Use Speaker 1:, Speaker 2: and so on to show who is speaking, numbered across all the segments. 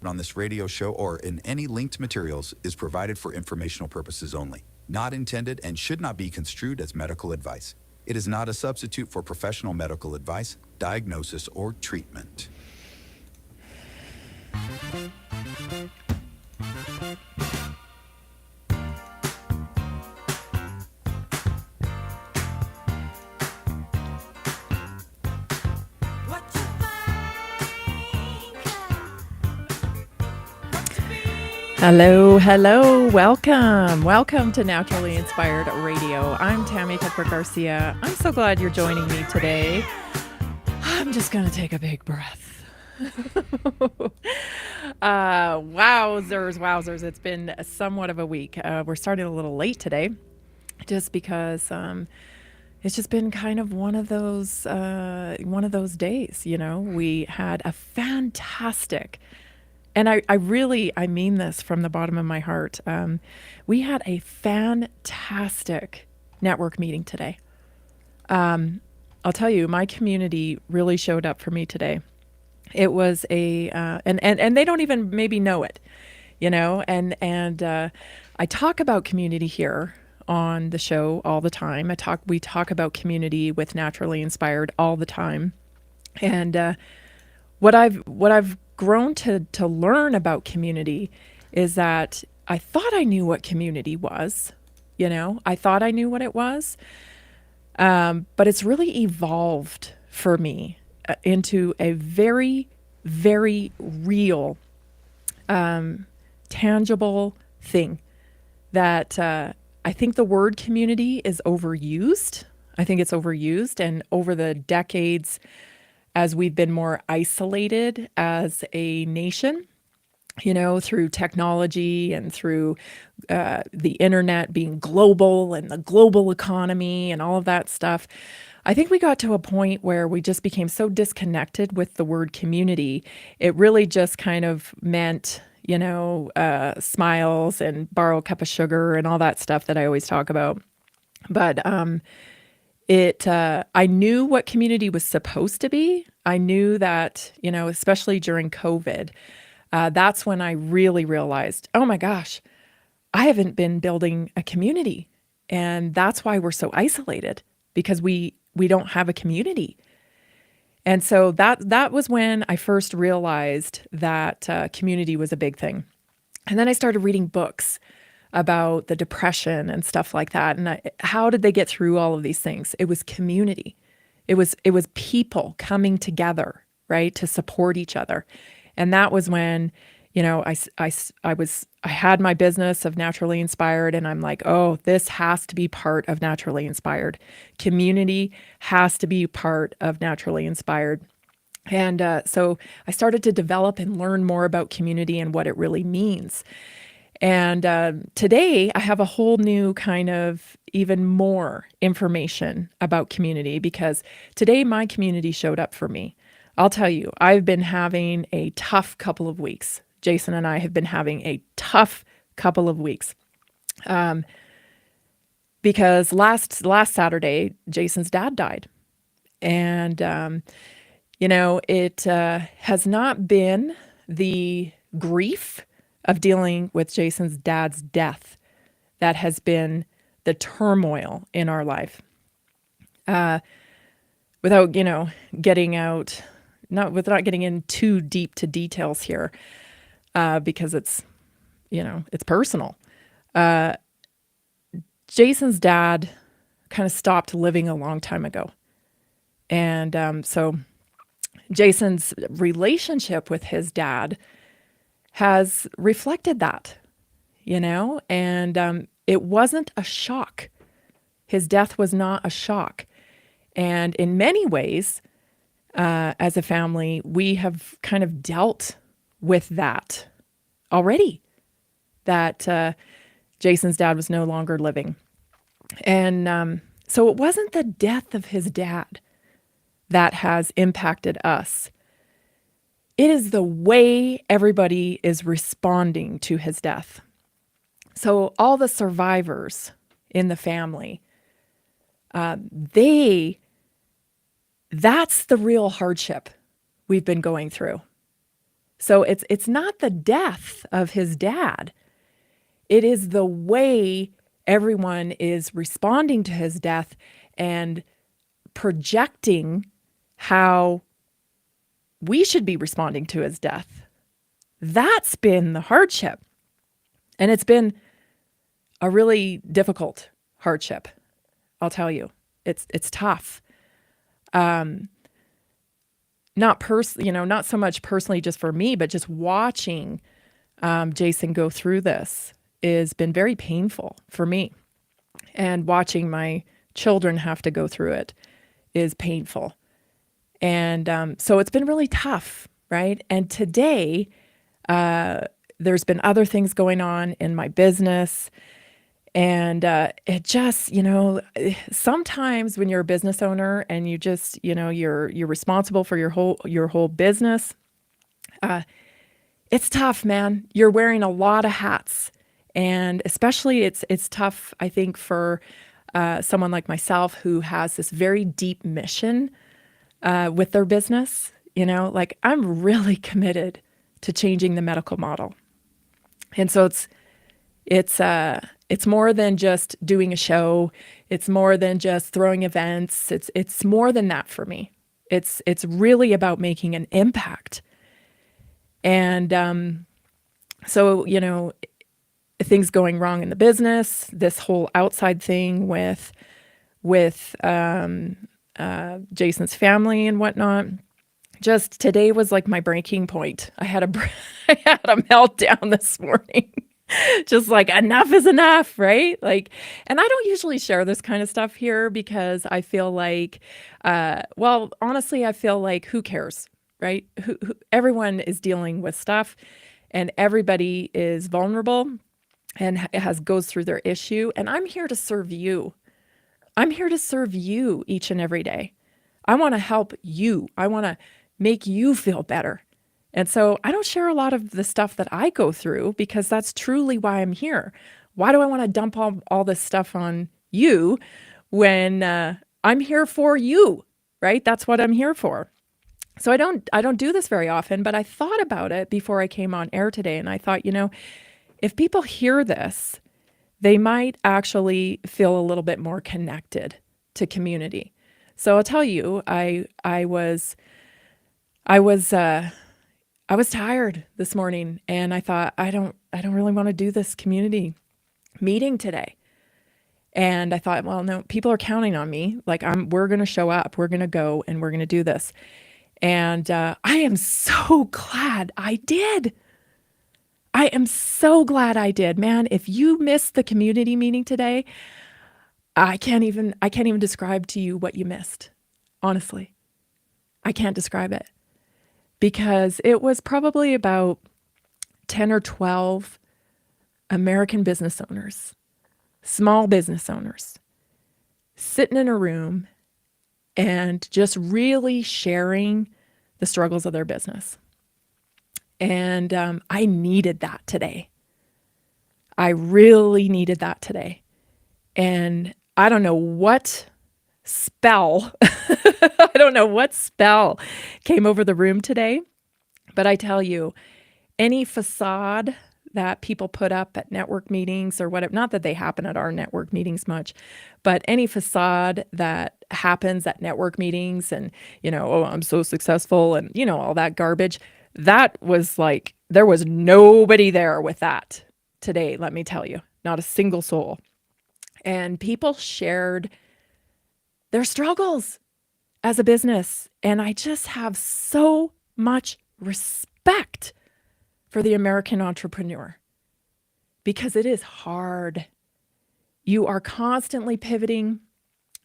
Speaker 1: on this radio show or in any linked materials is provided for informational purposes only, not intended and should not be construed as medical advice. It is not a substitute for professional medical advice, diagnosis, or treatment.
Speaker 2: Hello, hello, welcome to Naturally Inspired Radio. I'm Tammy Cuthbert Garcia. I'm so glad you're joining me today. I'm just going to take a big breath. Wowzers. It's been somewhat of a week. We're starting a little late today just because it's just been kind of one of those days, you know. We had a fantastic, and I mean this from the bottom of my heart. We had a fantastic network meeting today. I'll tell you, my community really showed up for me today. It was and they don't even maybe know it, you know. And I talk about community here on the show all the time. We talk about community with Naturally Inspired all the time, and what I've grown to learn about community is that I thought I knew what community was. You know, I thought I knew what it was, but it's really evolved for me into a very, very real, tangible thing that I think the word community is overused. I think it's overused, and over the decades, as we've been more isolated as a nation, you know, through technology and through the internet being global and the global economy and all of that stuff, I think we got to a point where we just became so disconnected with the word community. It really just kind of meant, you know, smiles and borrow a cup of sugar and all that stuff that I always talk about. But I knew what community was supposed to be. I knew that, you know, especially during COVID, that's when I really realized, oh my gosh, I haven't been building a community. And that's why we're so isolated, because we don't have a community. And so that was when I first realized that community was a big thing. And then I started reading books about the depression and stuff like that. And how did they get through all of these things? It was community. It was people coming together, right, to support each other. And that was when, you know, I had my business of Naturally Inspired, and I'm like, oh, this has to be part of Naturally Inspired. Community has to be part of Naturally Inspired. And so I started to develop and learn more about community and what it really means. And today I have a whole new kind of even more information about community, because today my community showed up for me. I'll tell you, I've been having a tough couple of weeks. Jason and I have been having a tough couple of weeks. Because last Saturday, Jason's dad died. And, you know, it has not been the grief of dealing with Jason's dad's death that has been the turmoil in our life. Without, you know, without getting in too deep to details here, because it's, you know, it's personal. Jason's dad kind of stopped living a long time ago. And so Jason's relationship with his dad has reflected that, you know, and it wasn't a shock. His death was not a shock. And in many ways, as a family, we have kind of dealt with that already, that Jason's dad was no longer living. And so it wasn't the death of his dad that has impacted us. It is the way everybody is responding to his death. So all the survivors in the family, that's the real hardship we've been going through. So it's not the death of his dad. It is the way everyone is responding to his death and projecting how we should be responding to his death. That's been the hardship. And it's been a really difficult hardship. I'll tell you, it's tough. Not so much personally just for me, but just watching Jason go through this has been very painful for me. And watching my children have to go through it is painful. And so it's been really tough, right? And today, there's been other things going on in my business. And it just, sometimes when you're a business owner and you just, you're responsible for your whole business, it's tough, man. You're wearing a lot of hats, and especially it's tough, I think, for someone like myself who has this very deep mission with their business. Like I'm really committed to changing the medical model, and so it's more than just doing a show. It's more than just throwing events. It's more than that for me. It's really about making an impact. And so things going wrong in the business, this whole outside thing with Jason's family and whatnot. Just today was like my breaking point. I had a meltdown this morning. Just like enough is enough, right? Like, and I don't usually share this kind of stuff here because I feel like, honestly, I feel like who cares, right? Everyone is dealing with stuff, and everybody is vulnerable and goes through their issue. And I'm here to serve you. I'm here to serve you each and every day. I want to help you. I want to make you feel better. And so I don't share a lot of the stuff that I go through because that's truly why I'm here. Why do I want to dump all this stuff on you when I'm here for you, right? That's what I'm here for. So I don't do this very often, but I thought about it before I came on air today. And I thought, if people hear this, they might actually feel a little bit more connected to community. So I'll tell you, I was tired this morning, and I thought I don't really want to do this community meeting today. And I thought, well, no, people are counting on me. Like we're going to show up, we're going to go, and we're going to do this. And I am so glad I did. I am so glad I did, man. If you missed the community meeting today, I can't even describe to you what you missed. Honestly, I can't describe it. Because it was probably about 10 or 12 American business owners, small business owners, sitting in a room and just really sharing the struggles of their business. And I needed that today. I really needed that today. And I don't know what spell, I don't know what spell came over the room today, but I tell you, any facade that people put up at network meetings or whatever, not that they happen at our network meetings much, but any facade that happens at network meetings and, oh, I'm so successful and, all that garbage, that was like, there was nobody there with that today, let me tell you, not a single soul. And people shared their struggles as a business. And I just have so much respect for the American entrepreneur because it is hard. You are constantly pivoting.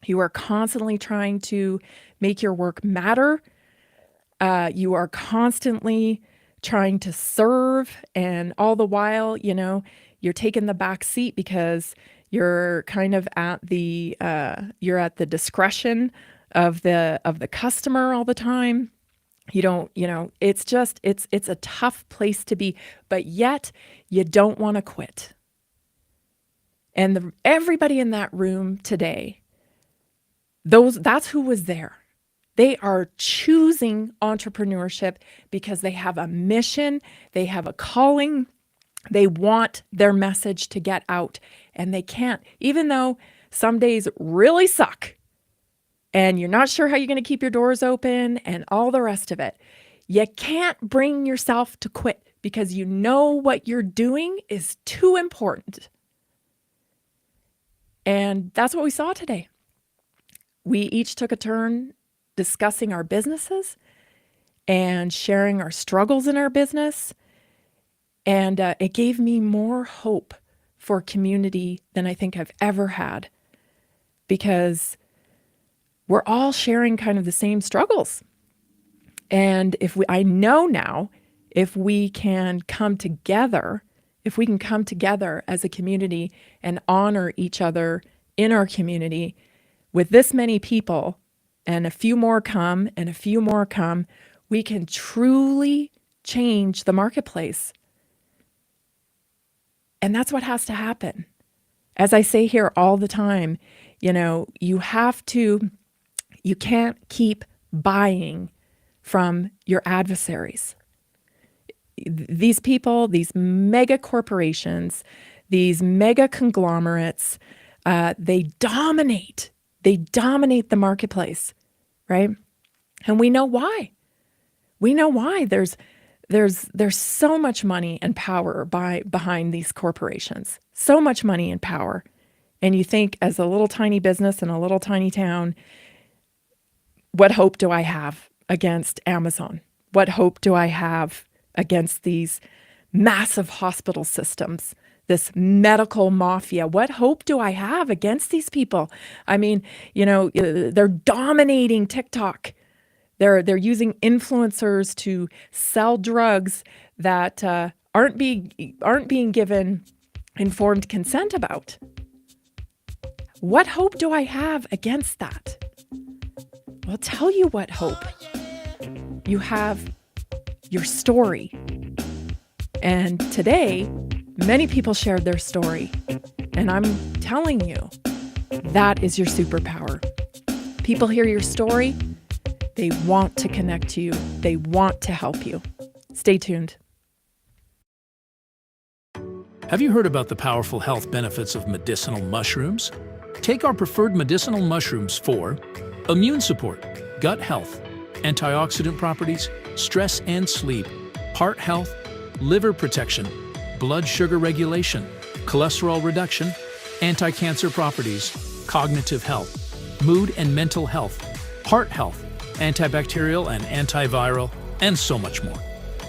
Speaker 2: You are constantly trying to make your work matter. You are constantly trying to serve. And all the while, you're taking the back seat because you're kind of at the discretion of the customer all the time. You don't, it's just, it's a tough place to be, but yet you don't want to quit. And everybody in that room today, that's who was there. They are choosing entrepreneurship because they have a mission, they have a calling, they want their message to get out, and they can't, even though some days really suck and you're not sure how you're going to keep your doors open and all the rest of it. You can't bring yourself to quit because you know what you're doing is too important. And that's what we saw today. We each took a turn discussing our businesses and sharing our struggles in our business. And it gave me more hope for community than I think I've ever had, because we're all sharing kind of the same struggles. And I know now, if we can come together, as a community and honor each other in our community with this many people, and a few more come, and a few more come, we can truly change the marketplace. And that's what has to happen. As I say here all the time, you can't keep buying from your adversaries. These people, these mega corporations, these mega conglomerates, they dominate the marketplace, right? And we know why. There's so much money and power behind these corporations, so much money and power. And you think, as a little tiny business in a little tiny town, what hope do I have against Amazon? What hope do I have against these massive hospital systems, this medical mafia? What hope do I have against these people? I mean, they're dominating TikTok. They're using influencers to sell drugs that aren't being given informed consent about. What hope do I have against that? I'll tell you what hope. You have your story. And today, many people shared their story. And I'm telling you, that is your superpower. People hear your story. They want to connect to you. They want to help you. Stay tuned.
Speaker 3: Have you heard about the powerful health benefits of medicinal mushrooms? Take our preferred medicinal mushrooms for immune support, gut health, antioxidant properties, stress and sleep, heart health, liver protection, blood sugar regulation, cholesterol reduction, anti-cancer properties, cognitive health, mood and mental health, heart health, antibacterial and antiviral, and so much more.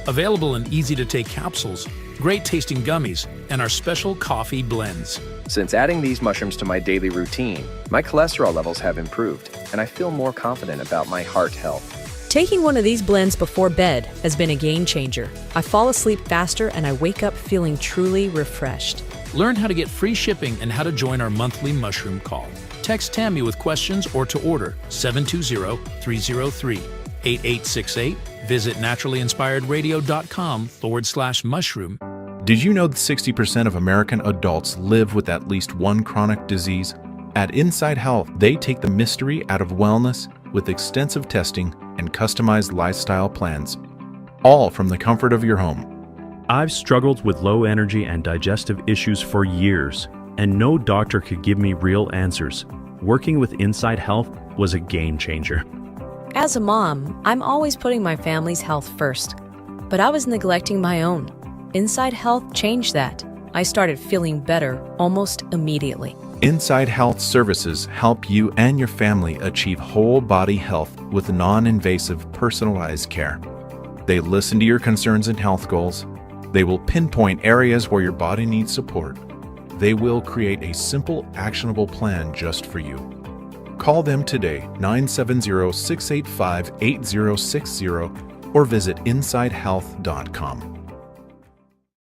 Speaker 3: Available in easy-to-take capsules, great-tasting gummies, and our special coffee blends.
Speaker 4: Since adding these mushrooms to my daily routine, my cholesterol levels have improved, and I feel more confident about my heart health.
Speaker 5: Taking one of these blends before bed has been a game changer. I fall asleep faster and I wake up feeling truly refreshed.
Speaker 3: Learn how to get free shipping and how to join our monthly mushroom call. Text Tammy with questions or to order 720-303-8868. Visit naturallyinspiredradio.com/mushroom.
Speaker 6: Did you know that 60% of American adults live with at least one chronic disease? At Inside Health, they take the mystery out of wellness with extensive testing and customized lifestyle plans, all from the comfort of your home.
Speaker 7: I've struggled with low energy and digestive issues for years, and no doctor could give me real answers. Working with Inside Health was a game changer.
Speaker 5: As a mom, I'm always putting my family's health first, but I was neglecting my own. Inside Health changed that. I started feeling better almost immediately.
Speaker 6: Inside Health services help you and your family achieve whole body health with non-invasive personalized care. They listen to your concerns and health goals. They will pinpoint areas where your body needs support. They will create a simple, actionable plan just for you. Call them today, 970-685-8060, or visit InsideHealth.com.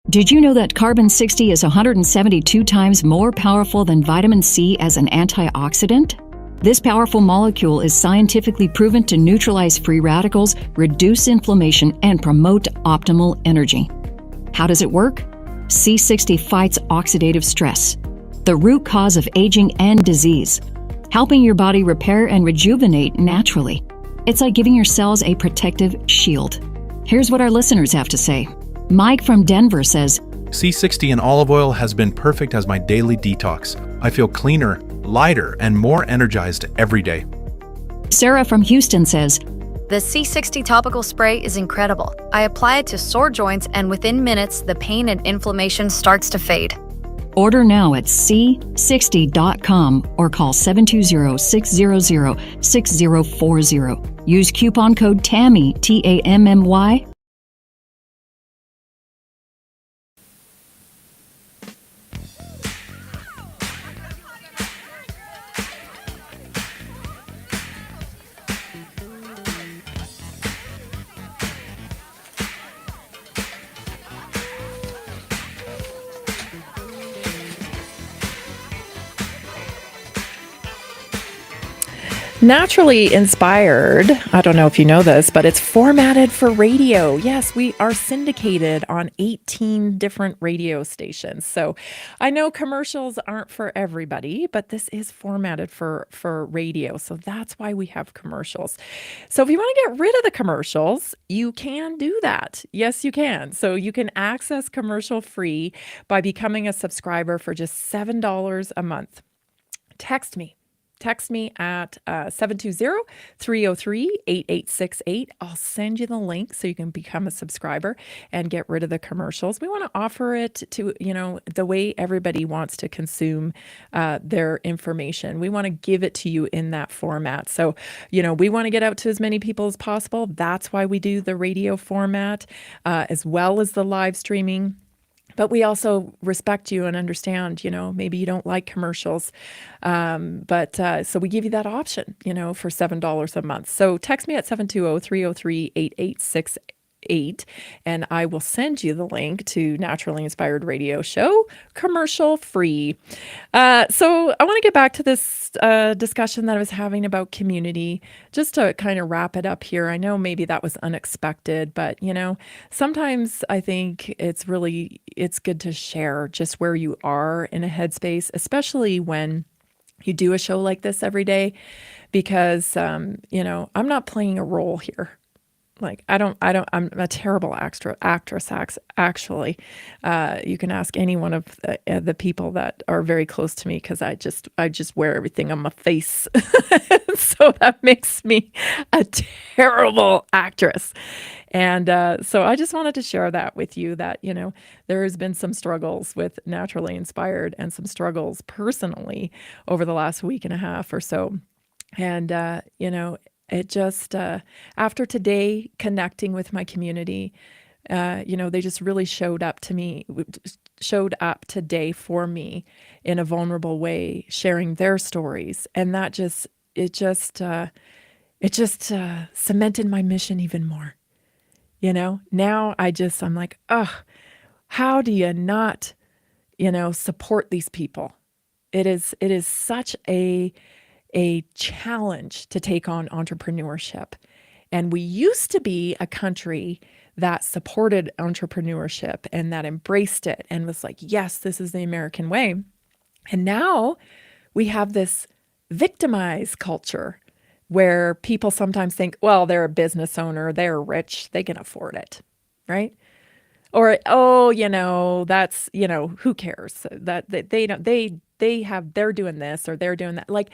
Speaker 8: Did you know that carbon 60 is 172 times more powerful than vitamin C as an antioxidant? This powerful molecule is scientifically proven to neutralize free radicals, reduce inflammation, and promote optimal energy. How does it work? C60 fights oxidative stress, the root cause of aging and disease, helping your body repair and rejuvenate naturally. It's like giving your cells a protective shield. Here's what our listeners have to say. Mike from Denver says,
Speaker 6: C60 and olive oil has been perfect as my daily detox. I feel cleaner, lighter, and more energized every day.
Speaker 8: Sarah from Houston says,
Speaker 9: The C60 topical spray is incredible. I apply it to sore joints, and within minutes, the pain and inflammation starts to fade.
Speaker 8: order now at c60.com or call 720-600-6040. Use coupon code TAMMY, TAMMY.
Speaker 2: Naturally Inspired, I don't know if you know this, but it's formatted for radio. Yes, we are syndicated on 18 different radio stations. So I know commercials aren't for everybody, but this is formatted for radio. So that's why we have commercials. So if you want to get rid of the commercials, you can do that. Yes, you can. So you can access commercial free by becoming a subscriber for just $7 a month. Text me at 720-303-8868. I'll send you the link so you can become a subscriber and get rid of the commercials. We want to offer it to, the way everybody wants to consume their information. We want to give it to you in that format. So, we want to get out to as many people as possible. That's why we do the radio format as well as the live streaming. But we also respect you and understand, maybe you don't like commercials. So we give you that option, for $7 a month. So text me at 720-303-8868. And I will send you the link to Naturally Inspired Radio Show, commercial free. So I want to get back to this discussion that I was having about community, just to kind of wrap it up here. I know maybe that was unexpected, but sometimes I think it's good to share just where you are in a headspace, especially when you do a show like this every day, because I'm not playing a role here. Like, I'm a terrible actress, actually. You can ask any one of the people that are very close to me, because I just wear everything on my face. So that makes me a terrible actress. And so I just wanted to share that with you, that, there has been some struggles with Naturally Inspired and some struggles personally over the last week and a half or so. And, it just, after today, connecting with my community, they just really showed up today for me in a vulnerable way, sharing their stories. And that it just cemented my mission even more. Now I'm like, how do you not, support these people? It is such a challenge to take on entrepreneurship. And we used to be a country that supported entrepreneurship and that embraced it and was like, yes, this is the American way. And now we have this victimized culture where people sometimes think, well, they're a business owner, they're rich, they can afford it, right? Or, that's, who cares that they're doing this or they're doing that. Like,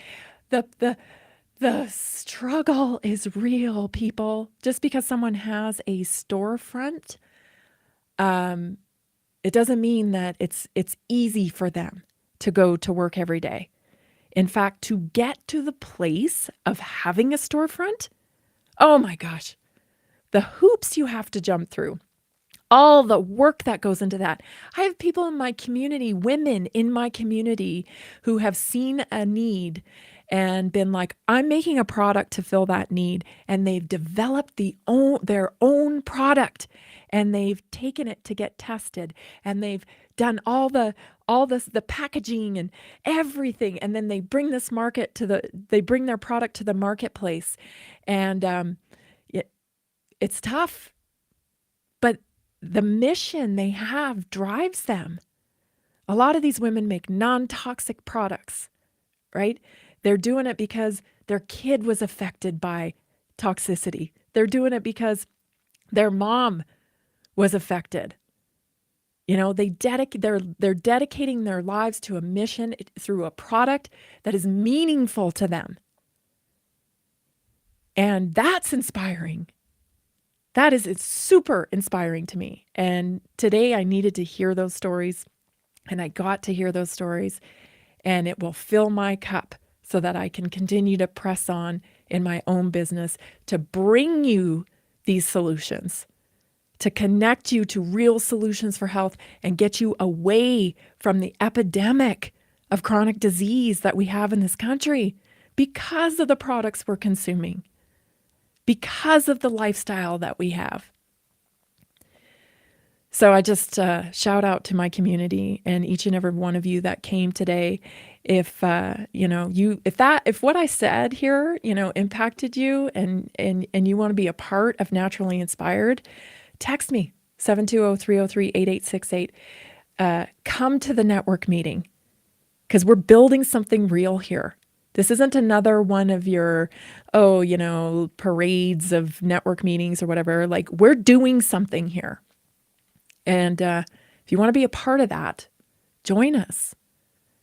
Speaker 2: the struggle is real, people. Just because someone has a storefront, it doesn't mean that it's easy for them to go to work every day. In fact, to get to the place of having a storefront, oh my gosh, the hoops you have to jump through, all the work that goes into that. I have people in my community, women in my community, who have seen a need and been like, I'm making a product to fill that need. And they've developed their own product, and they've taken it to get tested, and they've done all the packaging and everything. And then they bring their product to the marketplace. And it's tough, but the mission they have drives them. A lot of these women make non-toxic products, right? They're doing it because their kid was affected by toxicity. They're doing it because their mom was affected. You know, they're dedicating their lives to a mission through a product that is meaningful to them. And that's inspiring. It's super inspiring to me. And today I needed to hear those stories, and I got to hear those stories, and it will fill my cup so that I can continue to press on in my own business to bring you these solutions, to connect you to real solutions for health and get you away from the epidemic of chronic disease that we have in this country because of the products we're consuming, because of the lifestyle that we have. So I just shout out to my community and each and every one of you that came today. If what I said here, impacted you and you want to be a part of Naturally Inspired, text me 720-303-8868. Come to the network meeting because we're building something real here. This isn't another one of your, parades of network meetings or whatever. Like, we're doing something here. And if you want to be a part of that, join us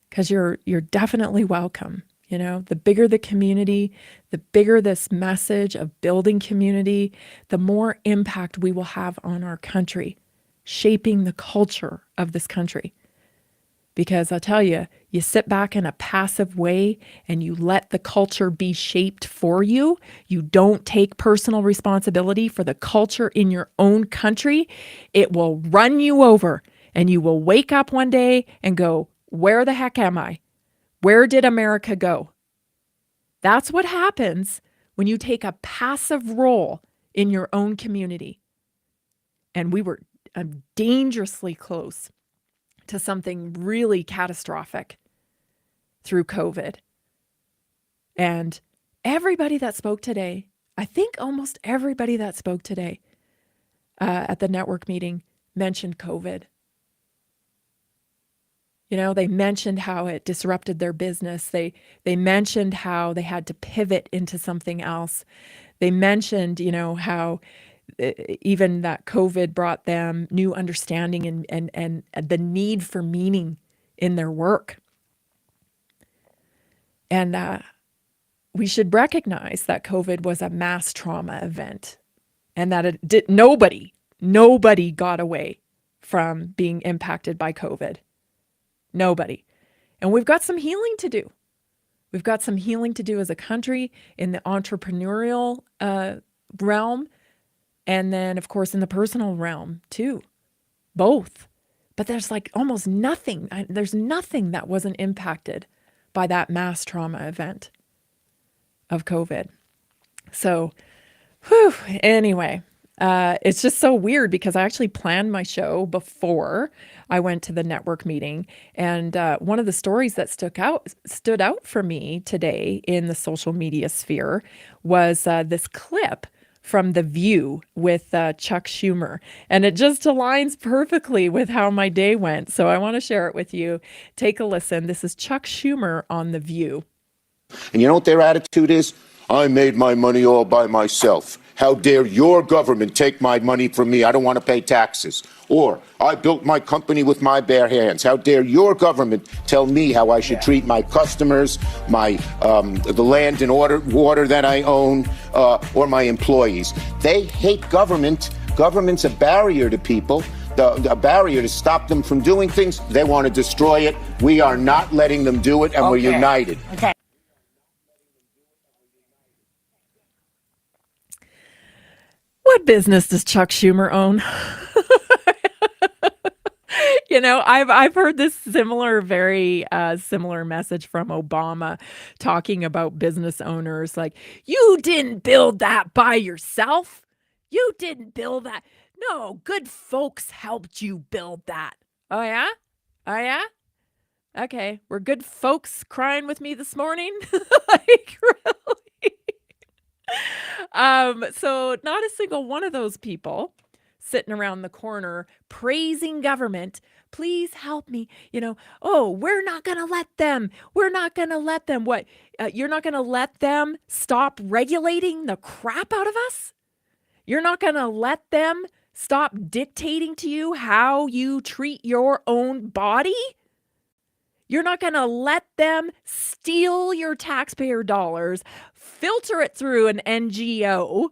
Speaker 2: because you're definitely welcome. The bigger the community, the bigger this message of building community, the more impact we will have on our country, shaping the culture of this country. Because I'll tell you, you sit back in a passive way and you let the culture be shaped for you. You don't take personal responsibility for the culture in your own country. It will run you over and you will wake up one day and go, where the heck am I? Where did America go? That's what happens when you take a passive role in your own community. And we were dangerously close to something really catastrophic through COVID. And everybody that spoke today, I think almost everybody that spoke today at the network meeting mentioned COVID. They mentioned how it disrupted their business. They mentioned how they had to pivot into something else. They mentioned, how even that COVID brought them new understanding and the need for meaning in their work. And we should recognize that COVID was a mass trauma event and that nobody got away from being impacted by COVID. Nobody. And we've got some healing to do. We've got some healing to do as a country in the entrepreneurial realm. And then, of course, in the personal realm, too. Both. But there's almost nothing. There's nothing that wasn't impacted by that mass trauma event of COVID. So, anyway, it's just so weird because I actually planned my show before I went to the network meeting. And one of the stories that stood out for me today in the social media sphere was this clip from The View with Chuck Schumer. And it just aligns perfectly with how my day went. So I want to share it with you. Take a listen. This is Chuck Schumer on The View.
Speaker 10: And you know what their attitude is? I made my money all by myself. How dare your government take my money from me? I don't want to pay taxes. Or, I built my company with my bare hands. How dare your government tell me how I should treat my customers, the land and water that I own, or my employees. They hate government. Government's a barrier to people, a barrier to stop them from doing things. They want to destroy it. We are not letting them do it, and we're united.
Speaker 2: Okay. What business does Chuck Schumer own? I've heard this very similar message from Obama talking about business owners. Like, you didn't build that by yourself. You didn't build that. No, good folks helped you build that. Oh, yeah? Oh, yeah? Okay. Were good folks crying with me this morning? Really? So not a single one of those people sitting around the corner praising government. Please help me. Oh, we're not going to let them. We're not going to let them. What? You're not going to let them stop regulating the crap out of us? You're not going to let them stop dictating to you how you treat your own body? You're not going to let them steal your taxpayer dollars, filter it through an NGO,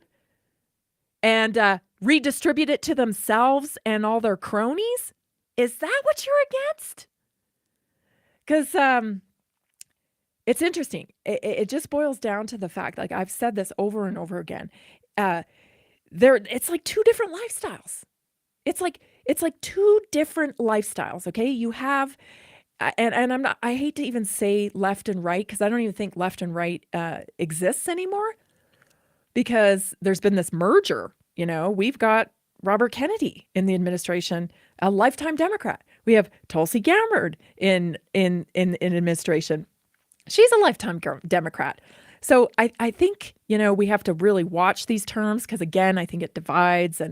Speaker 2: and redistribute it to themselves and all their cronies? Is that what you're against? Because it's interesting. It just boils down to the fact, like I've said this over and over again, it's like two different lifestyles. It's like two different lifestyles, okay? You have... And I hate to even say left and right, because I don't even think left and right exists anymore, because there's been this merger. We've got Robert Kennedy in the administration, a lifetime Democrat. We have Tulsi Gabbard in administration. She's a lifetime Democrat. So I think, we have to really watch these terms, because again, I think it divides.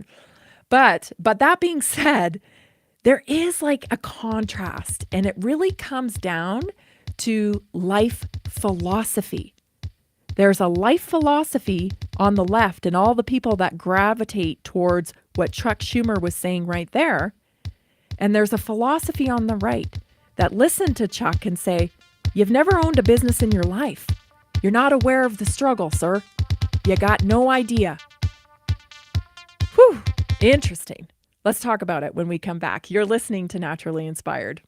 Speaker 2: But that being said, there is like a contrast, and it really comes down to life philosophy. There's a life philosophy on the left, and all the people that gravitate towards what Chuck Schumer was saying right there. And there's a philosophy on the right that listen to Chuck and say, you've never owned a business in your life. You're not aware of the struggle, sir. You got no idea. Whew, interesting. Let's talk about it when we come back. You're listening to Naturally Inspired.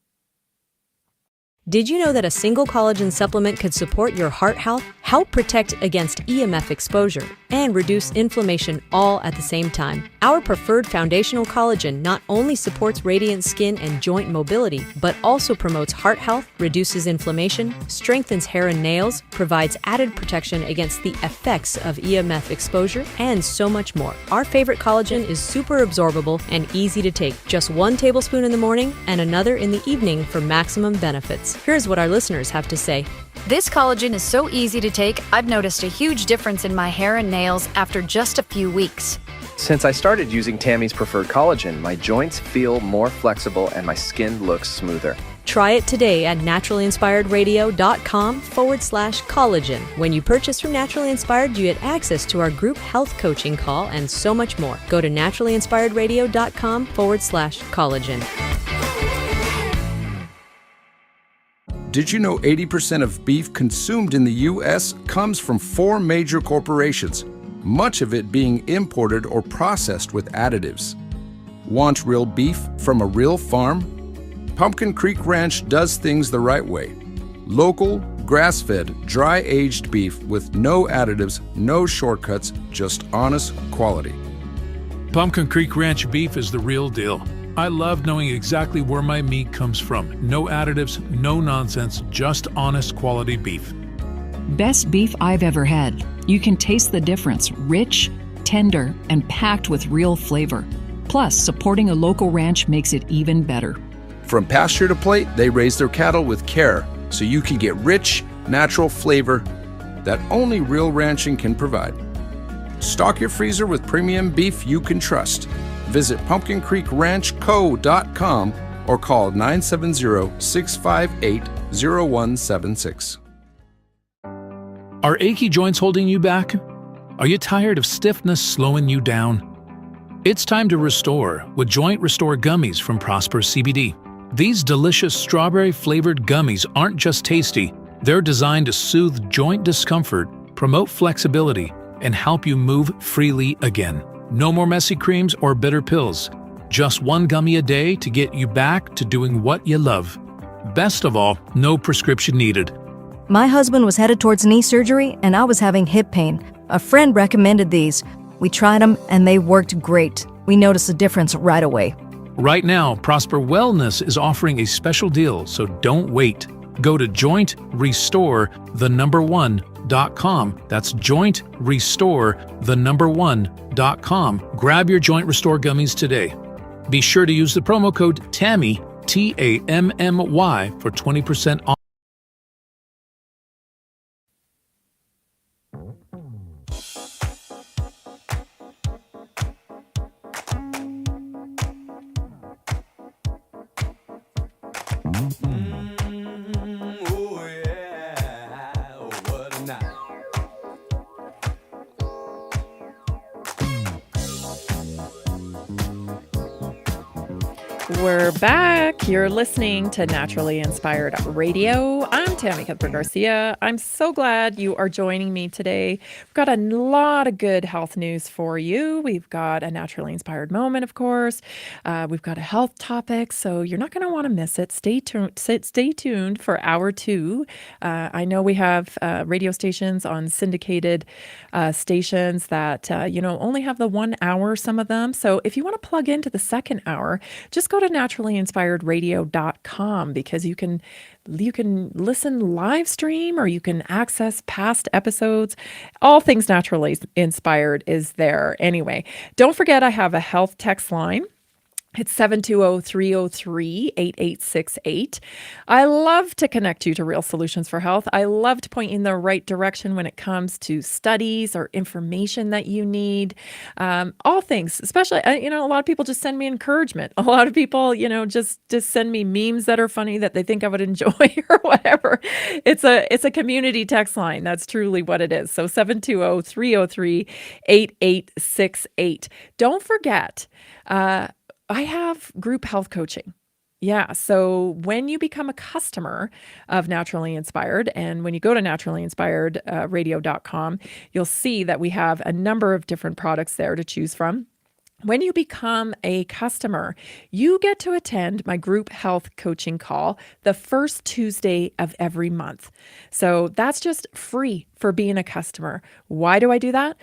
Speaker 5: Did you know that a single collagen supplement could support your heart health, help protect against EMF exposure, and reduce inflammation all at the same time? Our preferred foundational collagen not only supports radiant skin and joint mobility, but also promotes heart health, reduces inflammation, strengthens hair and nails, provides added protection against the effects of EMF exposure, and so much more. Our favorite collagen is super absorbable and easy to take. Just 1 tablespoon in the morning and another in the evening for maximum benefits. Here's what our listeners have to say.
Speaker 9: This collagen is so easy to take, I've noticed a huge difference in my hair and nails after just a few weeks.
Speaker 4: Since I started using Tammy's preferred collagen, my joints feel more flexible and my skin looks smoother.
Speaker 5: Try it today at naturallyinspiredradio.com/collagen. When you purchase from Naturally Inspired, you get access to our group health coaching call and so much more. Go to naturallyinspiredradio.com/collagen.
Speaker 11: Did you know 80% of beef consumed in the U.S. comes from 4 major corporations, much of it being imported or processed with additives? Want real beef from a real farm? Pumpkin Creek Ranch does things the right way. Local, grass-fed, dry-aged beef with no additives, no shortcuts, just honest quality.
Speaker 3: Pumpkin Creek Ranch beef is the real deal. I love knowing exactly where my meat comes from. No additives, no nonsense, just honest quality beef.
Speaker 8: Best beef I've ever had. You can taste the difference. Rich, tender, and packed with real flavor. Plus, supporting a local ranch makes it even better.
Speaker 11: From pasture to plate, they raise their cattle with care, so you can get rich, natural flavor that only real ranching can provide. Stock your freezer with premium beef you can trust. Visit pumpkincreekranchco.com or call 970-658-0176.
Speaker 3: Are achy joints holding you back? Are you tired of stiffness slowing you down? It's time to restore with Joint Restore Gummies from Prosper CBD. These delicious strawberry-flavored gummies aren't just tasty, they're designed to soothe joint discomfort, promote flexibility, and help you move freely again. No more messy creams or bitter pills. Just 1 gummy a day to get you back to doing what you love. Best of all, no prescription needed.
Speaker 12: My husband was headed towards knee surgery and I was having hip pain. A friend recommended these. We tried them and they worked great. We noticed a difference right away.
Speaker 3: Right now, Prosper Wellness is offering a special deal, so don't wait. Go to jointrestore1.com. That's jointrestore1.com. Grab your Joint Restore gummies today. Be sure to use the promo code TAMMY, TAMMY, for 20% off.
Speaker 13: Oh yeah, oh, what a night.
Speaker 2: We're back. You're listening to Naturally Inspired Radio. I'm Tammy Cuthbert Garcia. I'm so glad you are joining me today. We've got a lot of good health news for you. We've got a naturally inspired moment, of course. We've got a health topic, so you're not going to want to miss it. Stay tuned. Stay tuned for hour two. I know we have radio stations on syndicated stations that only have the 1 hour. Some of them. So if you want to plug into the second hour, just go to naturallyinspiredradio.com because you can listen live stream or you can access past episodes. All things naturally inspired is there. Anyway, don't forget I have a health text line. It's 720-303-8868. I love to connect you to real solutions for health. I love to point you in the right direction when it comes to studies or information that you need. All things, especially, a lot of people just send me encouragement. A lot of people, just send me memes that are funny that they think I would enjoy or whatever. It's a community text line. That's truly what it is. So 720-303-8868. Don't forget, I have group health coaching. Yeah. So when you become a customer of Naturally Inspired, and when you go to naturallyinspiredradio.com, you'll see that we have a number of different products there to choose from. When you become a customer, you get to attend my group health coaching call the first Tuesday of every month. So that's just free for being a customer. Why do I do that?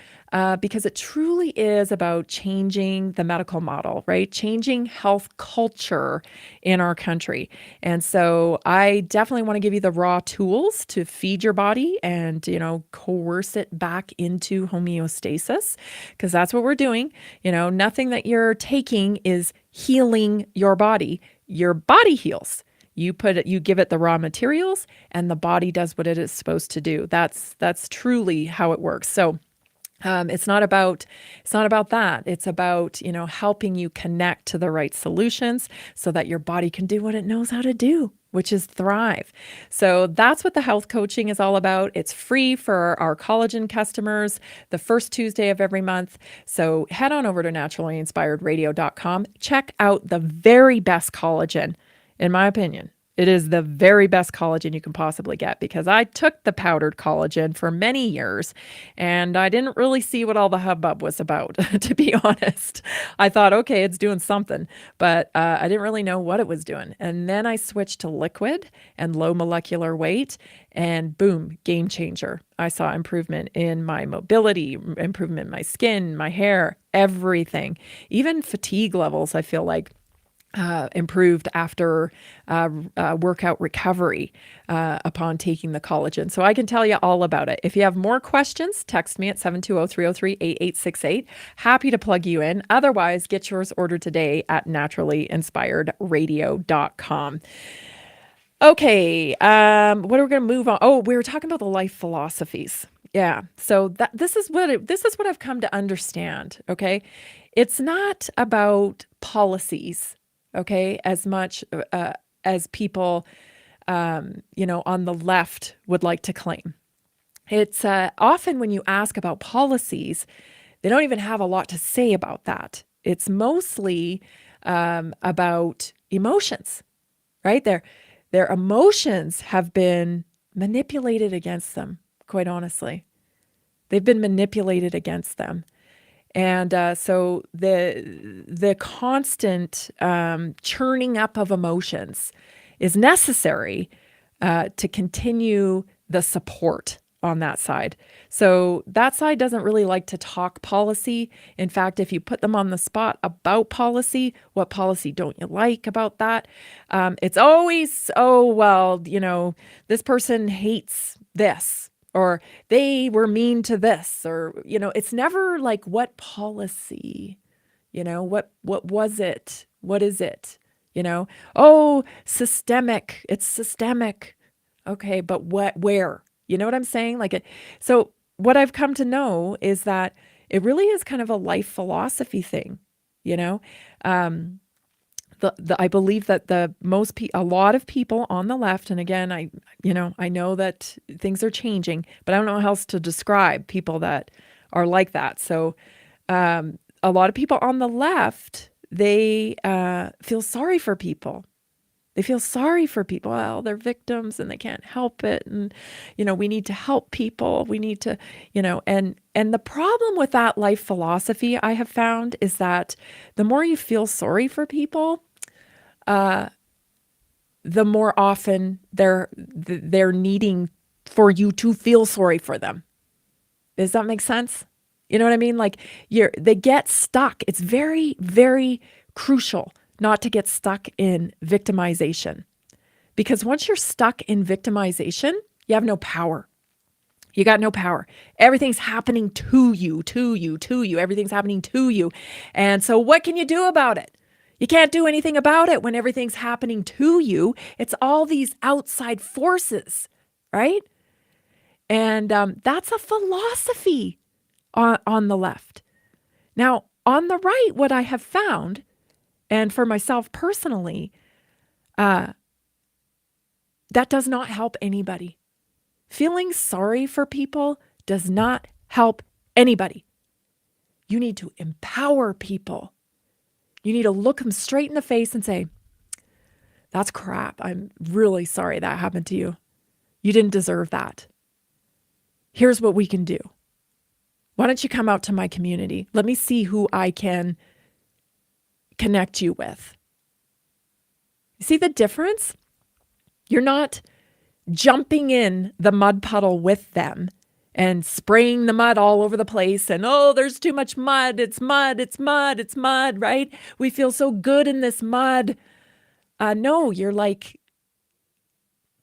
Speaker 2: Because it truly is about changing the medical model, right? Changing health culture in our country. And so I definitely want to give you the raw tools to feed your body and, coerce it back into homeostasis, because that's what we're doing. Nothing that you're taking is healing your body. Your body heals. You give it the raw materials and the body does what it is supposed to do. That's truly how it works. So it's not about that. It's about, helping you connect to the right solutions so that your body can do what it knows how to do, which is thrive. So that's what the health coaching is all about. It's free for our collagen customers the first Tuesday of every month. So head on over to naturallyinspiredradio.com. Check out the very best collagen, in my opinion. It is the very best collagen you can possibly get, because I took the powdered collagen for many years and I didn't really see what all the hubbub was about, to be honest. I thought, okay, it's doing something, but I didn't really know what it was doing. And then I switched to liquid and low molecular weight, and boom, game changer. I saw improvement in my mobility, improvement in my skin, my hair, everything. Even fatigue levels, I feel like, improved after workout recovery upon taking the collagen. So I can tell you all about it. If you have more questions, text me at 720-303-8868. Happy to plug you in. Otherwise, get yours ordered today at naturallyinspiredradio.com. Okay, what are we going to move on? Oh, we were talking about the life philosophies. Yeah. So this is what I've come to understand. Okay, it's not about policies. Okay, as much as people, on the left would like to claim. It's often when you ask about policies, they don't even have a lot to say about that. It's mostly about emotions, right? Their emotions have been manipulated against them, quite honestly. They've been manipulated against them. And so the constant churning up of emotions is necessary to continue the support on that side. So that side doesn't really like to talk policy. In fact, if you put them on the spot about policy, what policy don't you like about that? It's always, this person hates this, or they were mean to this, or, it's never like, what policy, what was it? What is it? Systemic, it's systemic. Okay. But where, you know what I'm saying? So what I've come to know is that it really is kind of a life philosophy thing, I believe that a lot of people on the left, and again, I know that things are changing, but I don't know how else to describe people that are like that. So, a lot of people on the left, they feel sorry for people. They feel sorry for people. Well, they're victims and they can't help it. And, we need to help people. We need to, and the problem with that life philosophy I have found is that the more you feel sorry for people, the more often they're needing for you to feel sorry for them. Does that make sense? You know what I mean? Like they get stuck. It's very, very crucial not to get stuck in victimization. Because once you're stuck in victimization, you have no power. You got no power. Everything's happening to you. Everything's happening to you. And so what can you do about it? You can't do anything about it when everything's happening to you. It's all these outside forces, right? And that's a philosophy on the left. Now, on the right, what I have found, and for myself personally, that does not help anybody. Feeling sorry for people does not help anybody. You need to empower people. You need to look them straight in the face and say, that's crap. I'm really sorry that happened to you. You didn't deserve that. Here's what we can do. Why don't you come out to my community? Let me see who I can connect you with. You see the difference? You're not jumping in the mud puddle with them and spraying the mud all over the place and, oh, there's too much mud. It's mud, right? We feel so good in this mud. No, you're like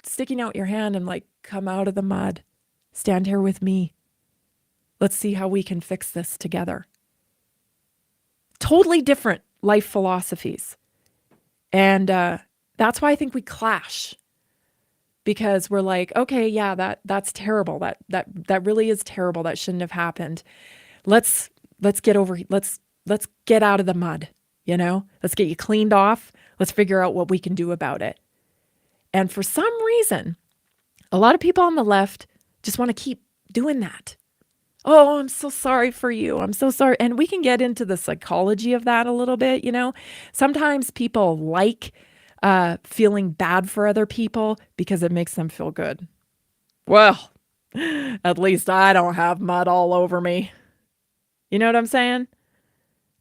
Speaker 2: sticking out your hand and like, come out of the mud. Stand here with me. Let's see how we can fix this together. Totally different life philosophies. And that's why I think we clash. Because we're like, okay, yeah, that's terrible. That really is terrible. That shouldn't have happened. Let's get out of the mud, Let's get you cleaned off. Let's figure out what we can do about it. And for some reason, a lot of people on the left just want to keep doing that. Oh, I'm so sorry for you. I'm so sorry. And we can get into the psychology of that a little bit, Sometimes people like feeling bad for other people because it makes them feel good. Well, at least I don't have mud all over me. You know what I'm saying?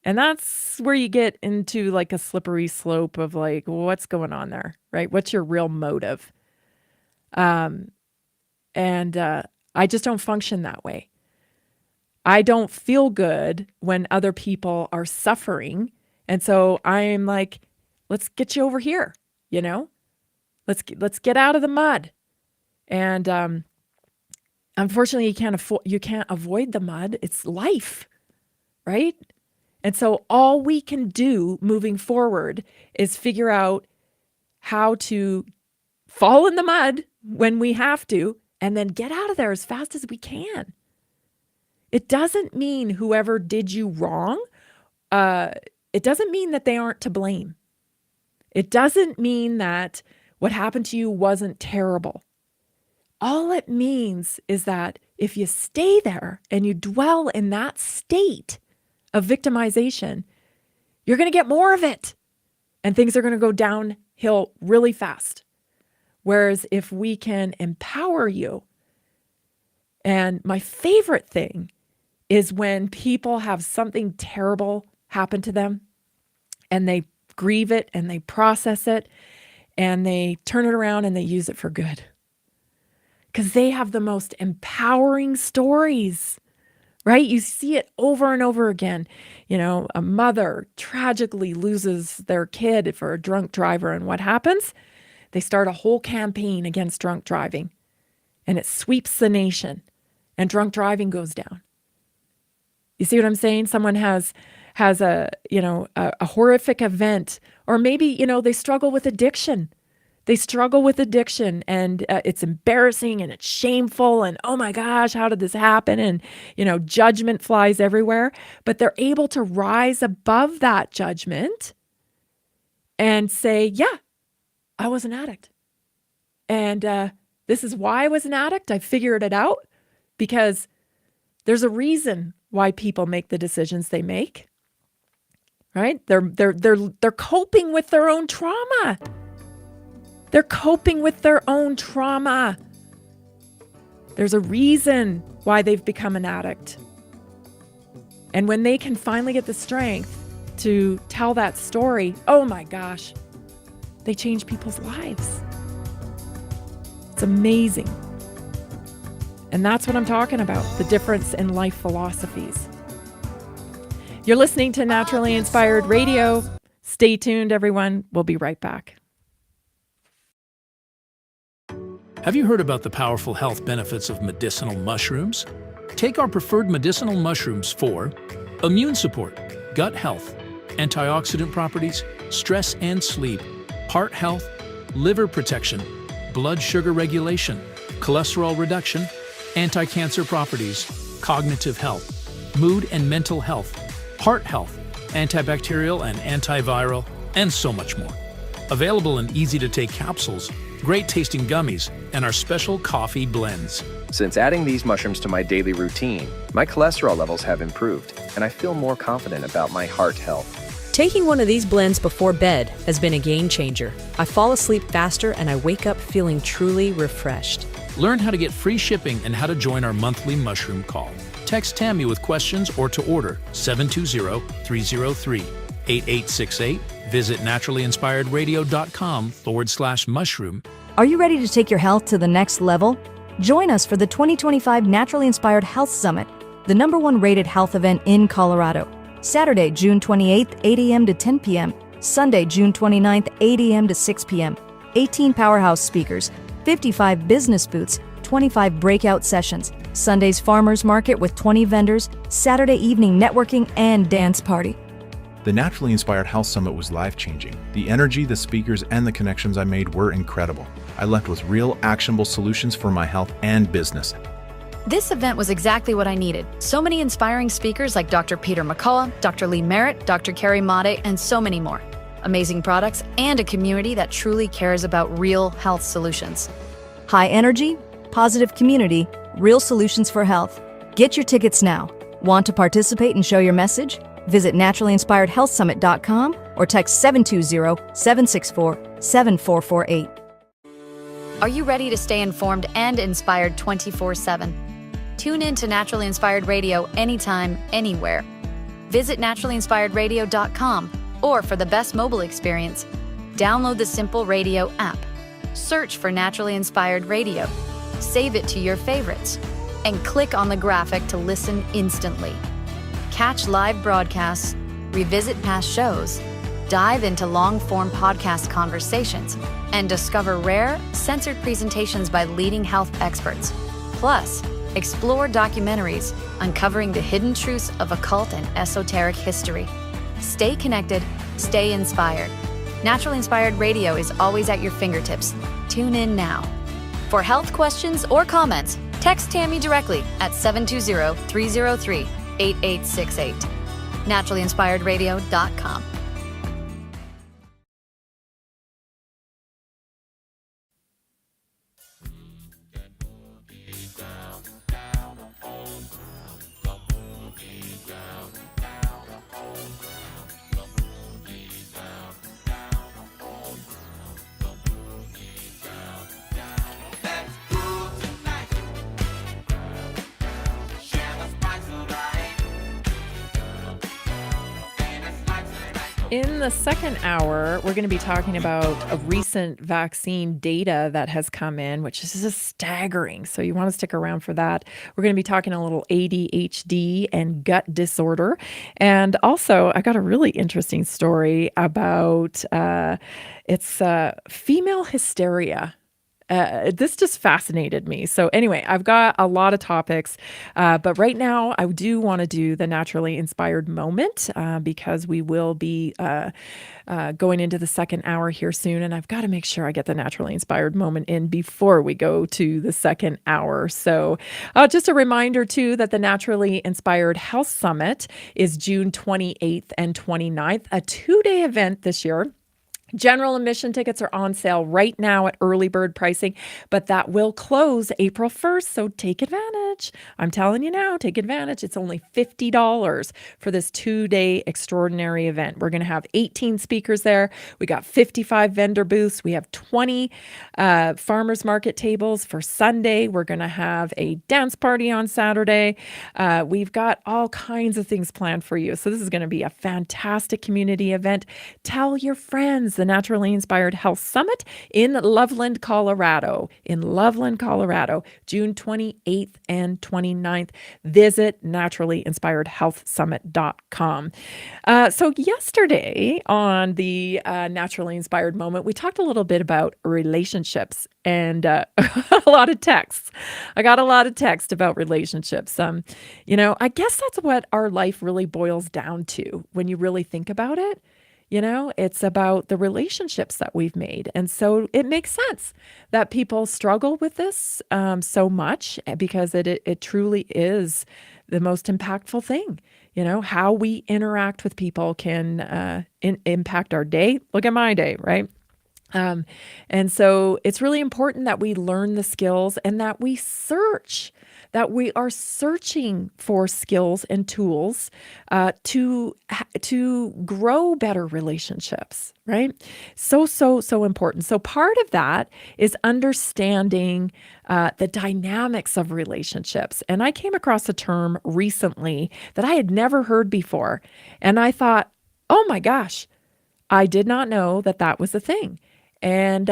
Speaker 2: And that's where you get into like a slippery slope of like, what's going on there, right? What's your real motive? And I just don't function that way. I don't feel good when other people are suffering. And so I'm like, let's get you over here, Let's get out of the mud. And unfortunately, you can't avoid the mud. It's life, right? And so all we can do moving forward is figure out how to fall in the mud when we have to, and then get out of there as fast as we can. It doesn't mean whoever did you wrong, it doesn't mean that they aren't to blame. It doesn't mean that what happened to you wasn't terrible. All it means is that if you stay there and you dwell in that state of victimization, you're going to get more of it. And things are going to go downhill really fast. Whereas if we can empower you, and my favorite thing is when people have something terrible happen to them and they grieve it and they process it and they turn it around and they use it for good. Because they have the most empowering stories, right? You see it over and over again. A mother tragically loses their kid for a drunk driver. And what happens? They start a whole campaign against drunk driving. And it sweeps the nation. And drunk driving goes down. You see what I'm saying? Someone has a horrific event, or maybe, they struggle with addiction. They struggle with addiction and it's embarrassing and it's shameful and, oh my gosh, how did this happen? And, judgment flies everywhere, but they're able to rise above that judgment and say, yeah, I was an addict. And this is why I was an addict. I figured it out because there's a reason why people make the decisions they make. Right? They're coping with their own trauma. They're coping with their own trauma. There's a reason why they've become an addict. And when they can finally get the strength to tell that story, oh my gosh, they change people's lives. It's amazing. And that's what I'm talking about, the difference in life philosophies. You're listening to Naturally Inspired Radio. Stay tuned, everyone. We'll be right back.
Speaker 3: Have you heard about the powerful health benefits of medicinal mushrooms? Take our preferred medicinal mushrooms for immune support, gut health, antioxidant properties, stress and sleep, heart health, liver protection, blood sugar regulation, cholesterol reduction, anti-cancer properties, cognitive health, mood and mental health, heart health, antibacterial and antiviral, and so much more. Available in easy-to-take capsules, great-tasting gummies, and our special coffee blends.
Speaker 4: Since adding these mushrooms to my daily routine, my cholesterol levels have improved, and I feel more confident about my heart health.
Speaker 5: Taking one of these blends before bed has been a game changer. I fall asleep faster and I wake up feeling truly refreshed.
Speaker 3: Learn how to get free shipping and how to join our monthly mushroom call. Text Tammy with questions or to order 720-303-8868. Visit naturallyinspiredradio.com/mushroom.
Speaker 12: Are you ready to take your health to the next level? Join us for the 2025 Naturally Inspired Health Summit, the #1 rated health event in Colorado. Saturday, June 28th, 8 a.m. to 10 p.m. Sunday, June 29th, 8 a.m. to 6 p.m. 18 powerhouse speakers, 55 business booths, 25 breakout sessions, Sunday's farmers market with 20 vendors, Saturday evening networking and dance party.
Speaker 6: The Naturally Inspired Health Summit was life-changing. The energy, the speakers, and the connections I made were incredible. I left with real, actionable solutions for my health and business.
Speaker 9: This event was exactly what I needed. So many inspiring speakers like Dr. Peter McCullough, Dr. Lee Merritt, Dr. Carrie Made, and so many more. Amazing products and a community that truly cares about real health solutions.
Speaker 12: High energy, positive community, real solutions for health. Get your tickets now. Want to participate and show your message? Visit naturallyinspiredhealthsummit.com or text 720-764-7448.
Speaker 9: Are you ready to stay informed and inspired 24/7? Tune in to Naturally Inspired Radio anytime, anywhere. Visit naturallyinspiredradio.com or for the best mobile experience, download the Simple Radio app. Search for Naturally Inspired Radio. Save it to your favorites and click on the graphic to listen instantly. Catch live broadcasts, revisit past shows, dive into long-form podcast conversations, and discover rare, censored presentations by leading health experts. Plus, explore documentaries uncovering the hidden truths of occult and esoteric history. Stay connected, stay inspired. Naturally Inspired Radio is always at your fingertips. Tune in now. For health questions or comments, text Tammy directly at 720-303-8868. naturallyinspiredradio.com.
Speaker 2: In the second hour, we're going to be talking about a recent vaccine data that has come in, which is just staggering. So you want to stick around for that. We're going to be talking a little ADHD and gut disorder. And also, I got a really interesting story about it's female hysteria. This just fascinated me. So anyway, I've got a lot of topics, but right now I do want to do the naturally inspired moment because we will be going into the second hour here soon, and I've got to make sure I get the naturally inspired moment in before we go to the second hour. So just a reminder too that the Naturally Inspired Health Summit is June 28th and 29th, a 2-day event this year. General admission tickets are on sale right now at early bird pricing, but that will close April 1st, so take advantage. I'm telling you now, take advantage. It's only $50 for this 2-day extraordinary event. We're going to have 18 speakers there. We got 55 vendor booths. We have 20 farmers market tables for Sunday. We're going to have a dance party on Saturday. We've got all kinds of things planned for you. So this is going to be a fantastic community event. Tell your friends. The Naturally Inspired Health Summit in Loveland, Colorado. In Loveland, Colorado, June 28th and 29th. Visit naturallyinspiredhealthsummit.com. So yesterday on the Naturally Inspired Moment, we talked a little bit about relationships and a lot of texts. I got a lot of text about relationships. I guess that's what our life really boils down to when you really think about it. It's about the relationships that we've made. And so it makes sense that people struggle with this so much because it truly is the most impactful thing. How we interact with people can impact our day. Look at my day, right? And so it's really important that we learn the skills and that we are searching for skills and tools to grow better relationships, right? So important. So part of that is understanding the dynamics of relationships. And I came across a term recently that I had never heard before. And I thought, oh my gosh, I did not know that was a thing. And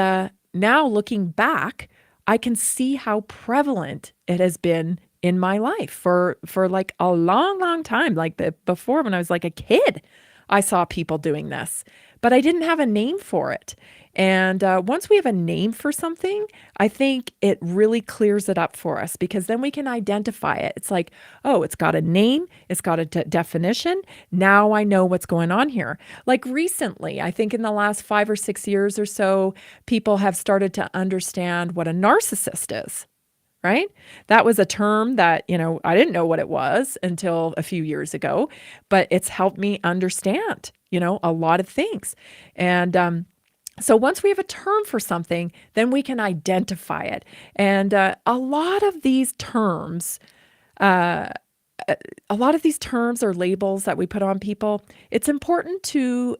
Speaker 2: now looking back, I can see how prevalent it has been in my life for like a long time. Like before, when I was like a kid, I saw people doing this, but I didn't have a name for it. And once we have a name for something, I think it really clears it up for us because then we can identify it. It's like, oh, it's got a name, it's got a definition. Now I know what's going on here. Like recently, I think in the last 5 or 6 years or so, people have started to understand what a narcissist is. Right? That was a term that, I didn't know what it was until a few years ago, but it's helped me understand, a lot of things. And so once we have a term for something, then we can identify it. And a lot of these terms or labels that we put on people, it's important to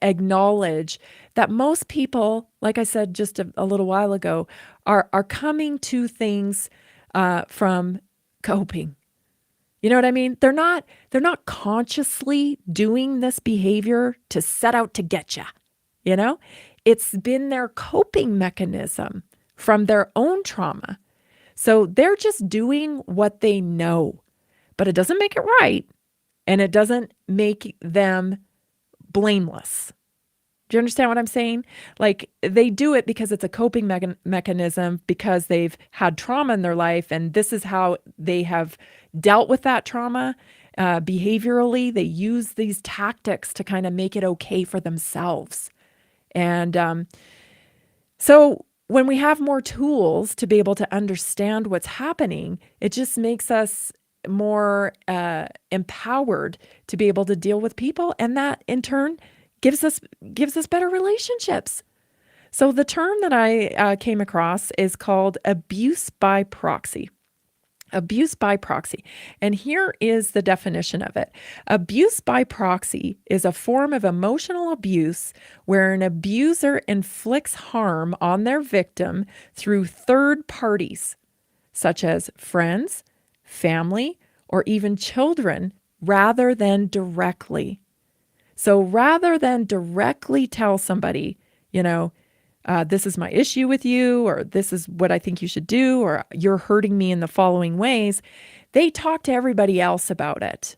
Speaker 2: acknowledge that most people, like I said just a little while ago, are coming to things from coping. You know what I mean? They're not consciously doing this behavior to set out to get you. It's been their coping mechanism from their own trauma. So they're just doing what they know. But it doesn't make it right, and it doesn't make them blameless. Do you understand what I'm saying? Like they do it because it's a coping mechanism because they've had trauma in their life, and this is how they have dealt with that trauma behaviorally. They use these tactics to kind of make it okay for themselves. And so when we have more tools to be able to understand what's happening, it just makes us more empowered to be able to deal with people, and that in turn gives us better relationships. So the term that I came across is called abuse by proxy. Abuse by proxy. And here is the definition of it. Abuse by proxy is a form of emotional abuse where an abuser inflicts harm on their victim through third parties, such as friends, family, or even children, rather than directly. So rather than directly tell somebody, this is my issue with you, or this is what I think you should do, or you're hurting me in the following ways, they talk to everybody else about it.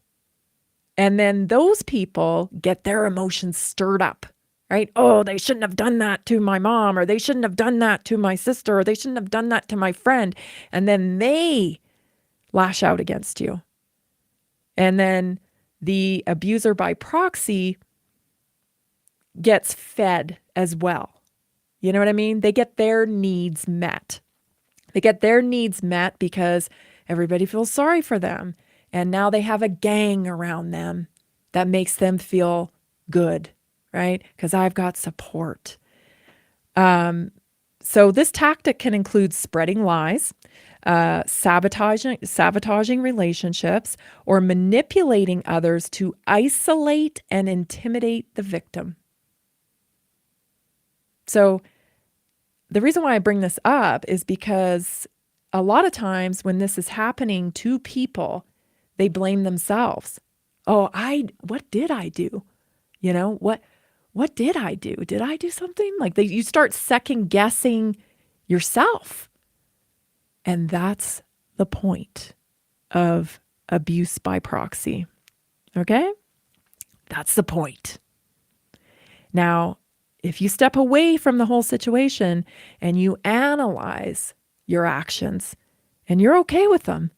Speaker 2: And then those people get their emotions stirred up, right? Oh, they shouldn't have done that to my mom, or they shouldn't have done that to my sister, or they shouldn't have done that to my friend. And then they lash out against you. And then the abuser by proxy gets fed as well. You know what I mean? They get their needs met. They get their needs met because everybody feels sorry for them. And now they have a gang around them that makes them feel good, right? Because I've got support. So this tactic can include spreading lies, sabotaging relationships, or manipulating others to isolate and intimidate the victim. So the reason why I bring this up is because a lot of times when this is happening to people, they blame themselves. Oh, what did I do? You know, what did I do? Did I do something? Like you start second guessing yourself. And that's the point of abuse by proxy. Okay? That's the point. Now, if you step away from the whole situation and you analyze your actions and you're okay with them,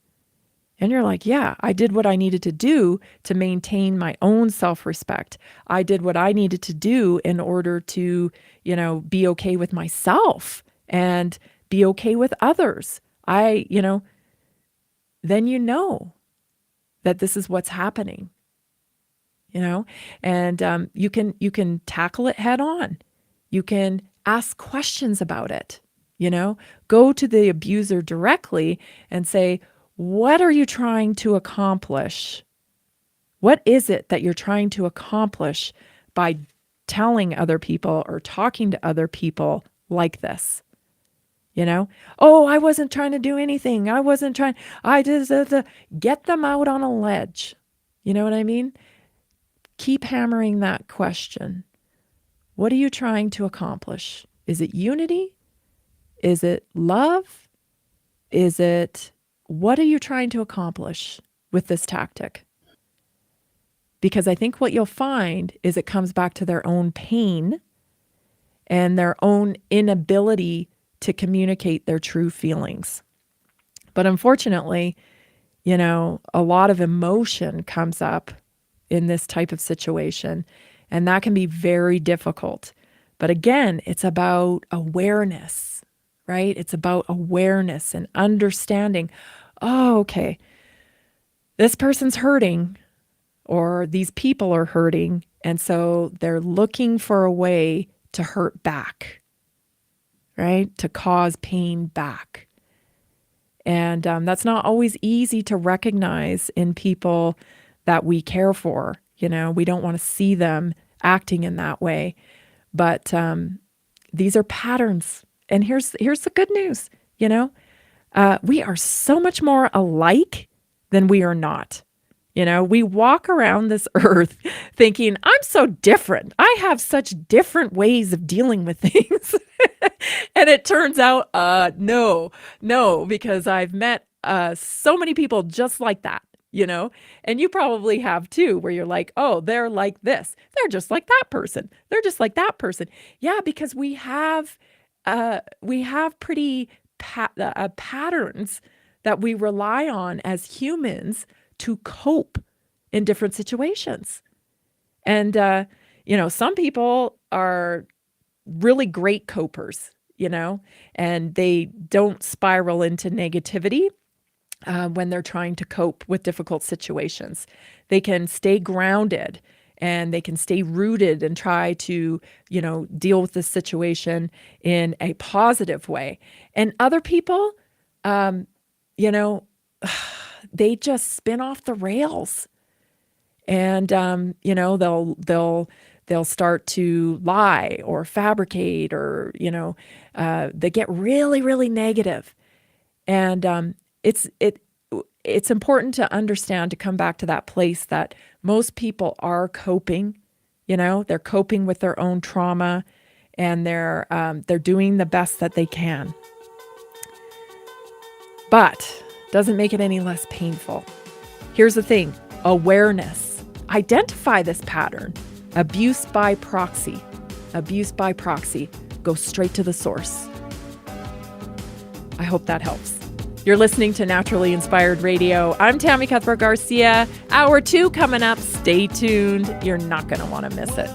Speaker 2: and you're like, yeah, I did what I needed to do to maintain my own self-respect. I did what I needed to do in order to, be okay with myself and be okay with others. Then you know that this is what's happening, and you can tackle it head on. You can ask questions about it, go to the abuser directly and say, what are you trying to accomplish? What is it that you're trying to accomplish by telling other people or talking to other people like this? Oh, I wasn't trying to do anything. I just get them out on a ledge. You know what I mean? Keep hammering that question. What are you trying to accomplish? Is it unity? Is it love? What are you trying to accomplish with this tactic? Because I think what you'll find is it comes back to their own pain and their own inability to communicate their true feelings. But unfortunately, a lot of emotion comes up in this type of situation, and that can be very difficult. But again, it's about awareness, right? It's about awareness and understanding, oh, okay, this person's hurting or these people are hurting. And so they're looking for a way to hurt back, right? To cause pain back. And that's not always easy to recognize in people that we care for. We don't want to see them acting in that way. But these are patterns. And here's the good news, we are so much more alike than we are not. We walk around this earth thinking, I'm so different. I have such different ways of dealing with things. And it turns out, no, because I've met so many people just like that, and you probably have too, where you're like, oh, they're like this. They're just like that person. They're just like that person. Yeah, because we have pretty patterns that we rely on as humans to cope in different situations. And, some people are really great copers, and they don't spiral into negativity when they're trying to cope with difficult situations. They can stay grounded and they can stay rooted and try to, deal with the situation in a positive way. And other people, they just spin off the rails, and they'll start to lie or fabricate, or they get really, really negative. And it's important to understand, to come back to that place that most people are coping. They're coping with their own trauma, and they're doing the best that they can. But doesn't make it any less painful. Here's the thing: awareness. Identify this pattern. Abuse by proxy. Abuse by proxy. Go straight to the source. I hope that helps. You're listening to Naturally Inspired Radio. I'm Tammy Cuthbert Garcia. Hour 2 coming up. Stay tuned. You're not going to want to miss it.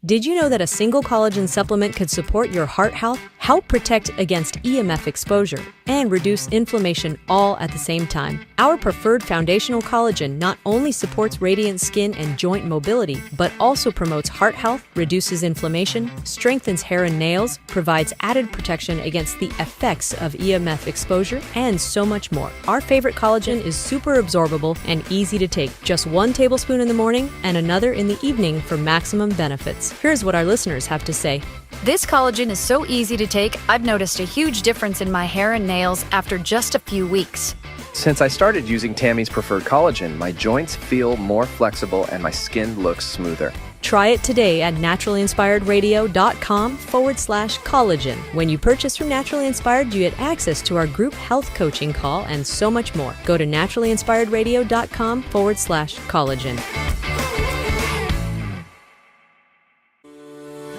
Speaker 5: Did you know that a single collagen supplement could support your heart health, help protect against EMF exposure, and reduce inflammation all at the same time. Our preferred foundational collagen not only supports radiant skin and joint mobility, but also promotes heart health, reduces inflammation, strengthens hair and nails, provides added protection against the effects of EMF exposure, and so much more. Our favorite collagen is super absorbable and easy to take. Just 1 tablespoon in the morning and another in the evening for maximum benefits. Here's what our listeners have to say.
Speaker 9: This collagen is so easy to take, I've noticed a huge difference in my hair and nails after just a few weeks.
Speaker 4: Since I started using Tammy's Preferred Collagen, my joints feel more flexible and my skin looks smoother.
Speaker 5: Try it today at naturalinspiredradio.com/collagen. When you purchase from Naturally Inspired, you get access to our group health coaching call and so much more. Go to naturalinspiredradio.com/collagen.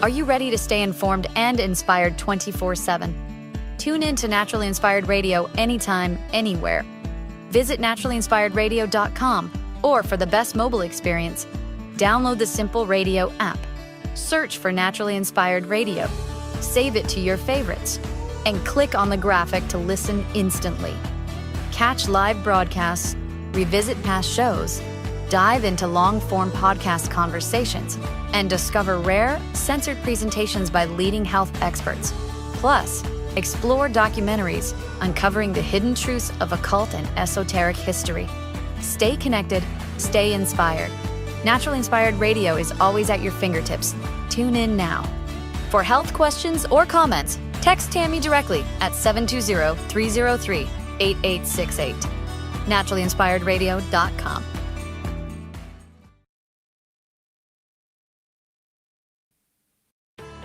Speaker 9: Are you ready to stay informed and inspired 24/7? Tune in to Naturally Inspired Radio anytime, anywhere. Visit naturalinspiredradio.com, or for the best mobile experience, download the Simple Radio app. Search for Naturally Inspired Radio, save it to your favorites, and click on the graphic to listen instantly. Catch live broadcasts, revisit past shows, dive into long-form podcast conversations, and discover rare, censored presentations by leading health experts. Plus, explore documentaries uncovering the hidden truths of occult and esoteric history. Stay connected, stay inspired. Naturally Inspired Radio is always at your fingertips. Tune in now. For health questions or comments, text Tammy directly at 720-303-8868. NaturallyInspiredRadio.com.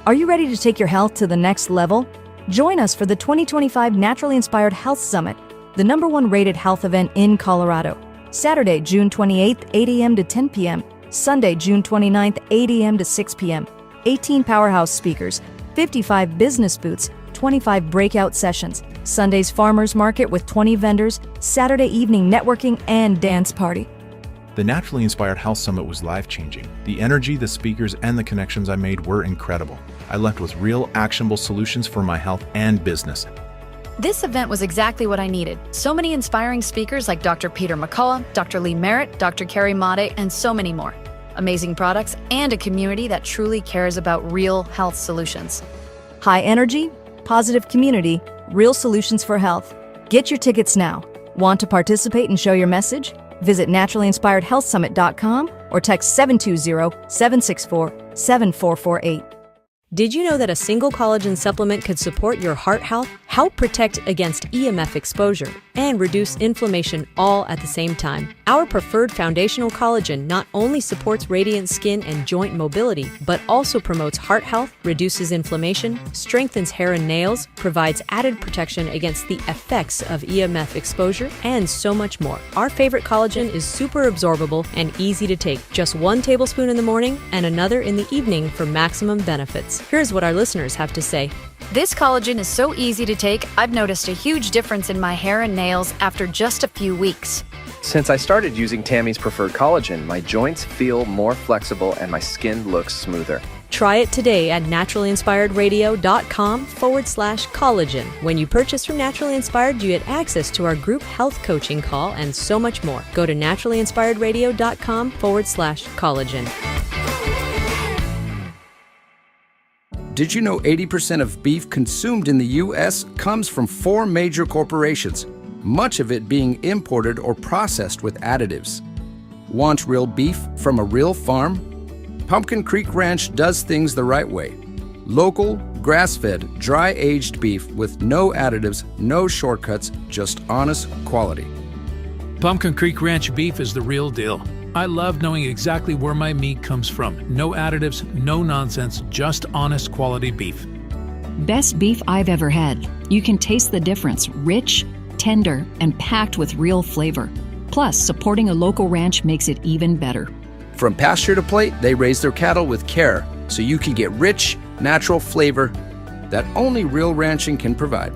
Speaker 12: Are you ready to take your health to the next level? Join us for the 2025 Naturally Inspired Health Summit, the #1 rated health event in Colorado. Saturday, June 28th, 8 a.m. to 10 p.m. Sunday, June 29th, 8 a.m. to 6 p.m. 18 powerhouse speakers, 55 business booths, 25 breakout sessions, Sunday's farmers market with 20 vendors, Saturday evening networking and dance party.
Speaker 6: The Naturally Inspired Health Summit was life-changing. The energy, the speakers, and the connections I made were incredible. I left with real, actionable solutions for my health and business.
Speaker 9: This event was exactly what I needed. So many inspiring speakers like Dr. Peter McCullough, Dr. Lee Merritt, Dr. Carrie Made, and so many more. Amazing products and a community that truly cares about real health solutions.
Speaker 12: High energy, positive community, real solutions for health. Get your tickets now. Want to participate and show your message? Visit naturalinspiredhealthsummit.com or text 720-764-7448.
Speaker 5: Did you know that a single collagen supplement could support your heart health, help protect against EMF exposure, and reduce inflammation all at the same time? Our preferred foundational collagen not only supports radiant skin and joint mobility, but also promotes heart health, reduces inflammation, strengthens hair and nails, provides added protection against the effects of EMF exposure, and so much more. Our favorite collagen is super absorbable and easy to take. Just 1 tablespoon in the morning and another in the evening for maximum benefits. Here's what our listeners have to say.
Speaker 9: This collagen is so easy to take, I've noticed a huge difference in my hair and nails after just a few weeks.
Speaker 4: Since I started using Tammy's Preferred Collagen, my joints feel more flexible and my skin looks smoother.
Speaker 5: Try it today at naturalinspiredradio.com/collagen. When you purchase from Naturally Inspired, you get access to our group health coaching call and so much more. Go to naturalinspiredradio.com/collagen.
Speaker 11: Did you know 80% of beef consumed in the U.S. comes from 4 major corporations, much of it being imported or processed with additives? Want real beef from a real farm? Pumpkin Creek Ranch does things the right way. Local, grass-fed, dry-aged beef with no additives, no shortcuts, just honest quality.
Speaker 3: Pumpkin Creek Ranch beef is the real deal. I love knowing exactly where my meat comes from. No additives, no nonsense, just honest quality beef.
Speaker 8: Best beef I've ever had. You can taste the difference. Rich, tender, and packed with real flavor. Plus, supporting a local ranch makes it even better.
Speaker 11: From pasture to plate, they raise their cattle with care so you can get rich, natural flavor that only real ranching can provide.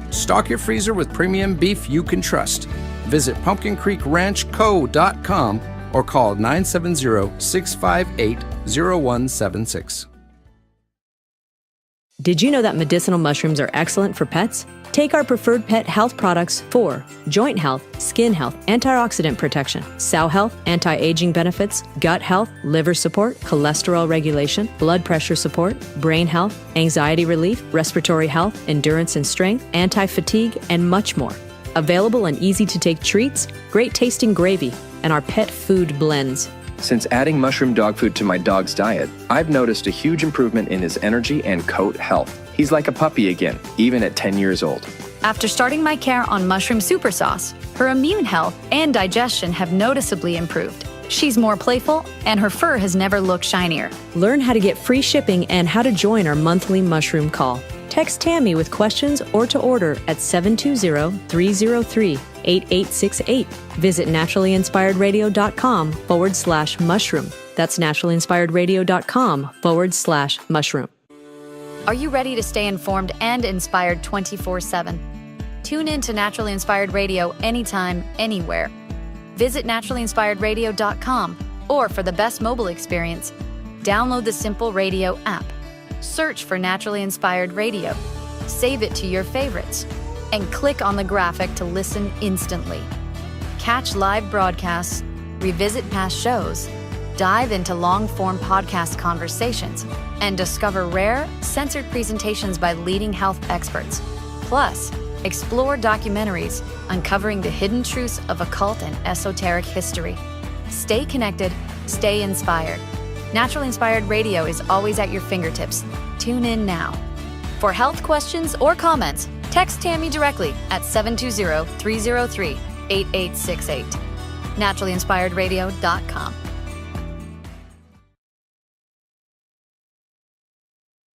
Speaker 11: Stock your freezer with premium beef you can trust. Visit pumpkincreekranchco.com or call 970-658-0176.
Speaker 5: Did you know that medicinal mushrooms are excellent for pets? Take our preferred pet health products for joint health, skin health, antioxidant protection, cell health, anti-aging benefits, gut health, liver support, cholesterol regulation, blood pressure support, brain health, anxiety relief, respiratory health, endurance and strength, anti-fatigue, and much more. Available in easy-to-take treats, great-tasting gravy, and our pet food blends.
Speaker 4: Since adding mushroom dog food to my dog's diet, I've noticed a huge improvement in his energy and coat health. He's like a puppy again, even at 10 years old.
Speaker 9: After starting my care on mushroom super sauce, her immune health and digestion have noticeably improved. She's more playful, and her fur has never looked shinier.
Speaker 5: Learn how to get free shipping and how to join our monthly mushroom call. Text Tammy with questions or to order at 720-303-8868. Visit naturallyinspiredradio.com/mushroom. That's naturallyinspiredradio.com/mushroom.
Speaker 9: Are you ready to stay informed and inspired 24/7? Tune in to Naturally Inspired Radio anytime, anywhere. Visit naturallyinspiredradio.com, or for the best mobile experience, download the Simple Radio app. Search for Naturally Inspired Radio, save it to your favorites, and click on the graphic to listen instantly. Catch live broadcasts, revisit past shows, dive into long-form podcast conversations, and discover rare, censored presentations by leading health experts. Plus, explore documentaries uncovering the hidden truths of occult and esoteric history. Stay connected, stay inspired. Naturally Inspired Radio is always at your fingertips. Tune in now. For health questions or comments, text Tammy directly at 720-303-8868. naturallyinspiredradio.com.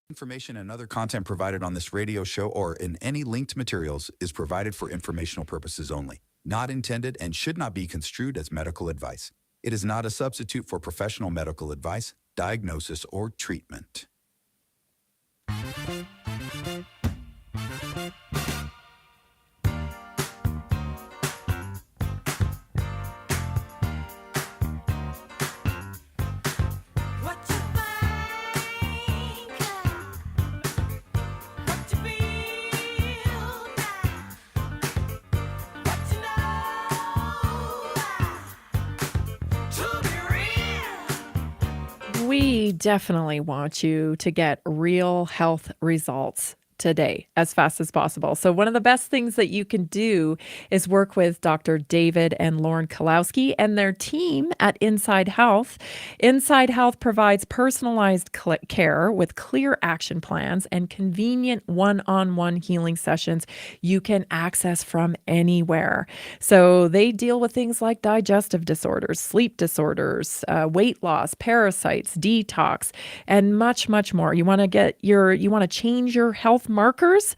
Speaker 1: Information and other content provided on this radio show or in any linked materials is provided for informational purposes only, not intended and should not be construed as medical advice. It is not a substitute for professional medical advice, diagnosis, or treatment.
Speaker 2: We definitely want you to get real health results today as fast as possible. So one of the best things that you can do is work with Dr. David and Lauren Kalowski and their team at Inside Health. Inside Health provides personalized care with clear action plans and convenient one-on-one healing sessions you can access from anywhere. So they deal with things like digestive disorders, sleep disorders, weight loss, parasites, detox, and much, much more. You want to change your health markers?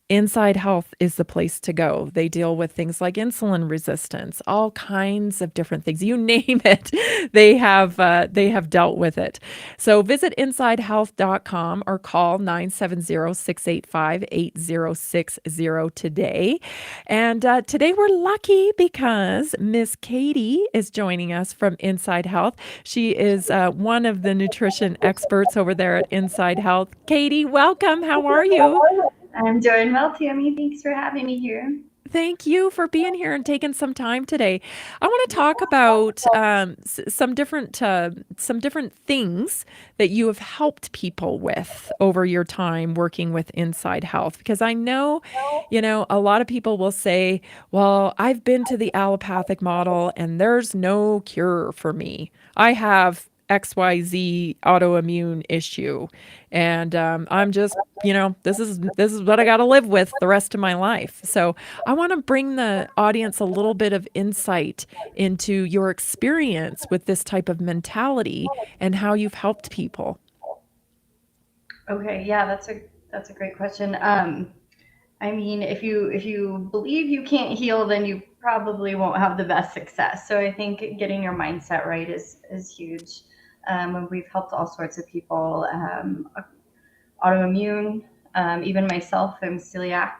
Speaker 2: Inside Health is the place to go. They deal with things like insulin resistance, all kinds of different things. You name it, they have dealt with it. So visit InsideHealth.com or call 970-685-8060 today. And today we're lucky because Miss Katie is joining us from Inside Health. She is one of the nutrition experts over there at Inside Health. Katie, welcome. How are you?
Speaker 14: I'm doing well, Tammy. Thanks for having me here.
Speaker 2: Thank you for being here and taking some time today. I want to talk about some different things that you have helped people with over your time working with Inside Health, because I know, a lot of people will say, well, I've been to the allopathic model and there's no cure for me. I have XYZ autoimmune issue. And I'm just, this is what I got to live with the rest of my life. So I want to bring the audience a little bit of insight into your experience with this type of mentality and how you've helped people.
Speaker 14: Okay, yeah, that's a great question. I mean, if you believe you can't heal, then you probably won't have the best success. So I think getting your mindset right is huge. And we've helped all sorts of people, autoimmune, even myself, I'm celiac.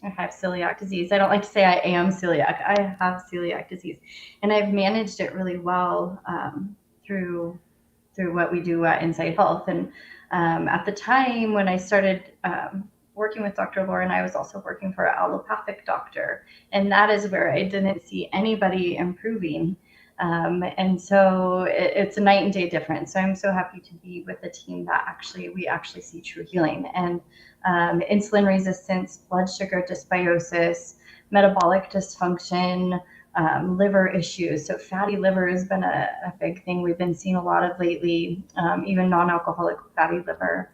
Speaker 14: I have celiac disease. I don't like to say I am celiac. I have celiac disease, and I've managed it really well through through what we do at Insight Health. And at the time when I started working with Dr. Lauren, I was also working for an allopathic doctor, and that is where I didn't see anybody improving. And so it's a night and day difference. So I'm so happy to be with a team that we actually see true healing. And insulin resistance, blood sugar dysbiosis, metabolic dysfunction, liver issues. So fatty liver has been a big thing we've been seeing a lot of lately, even non-alcoholic fatty liver.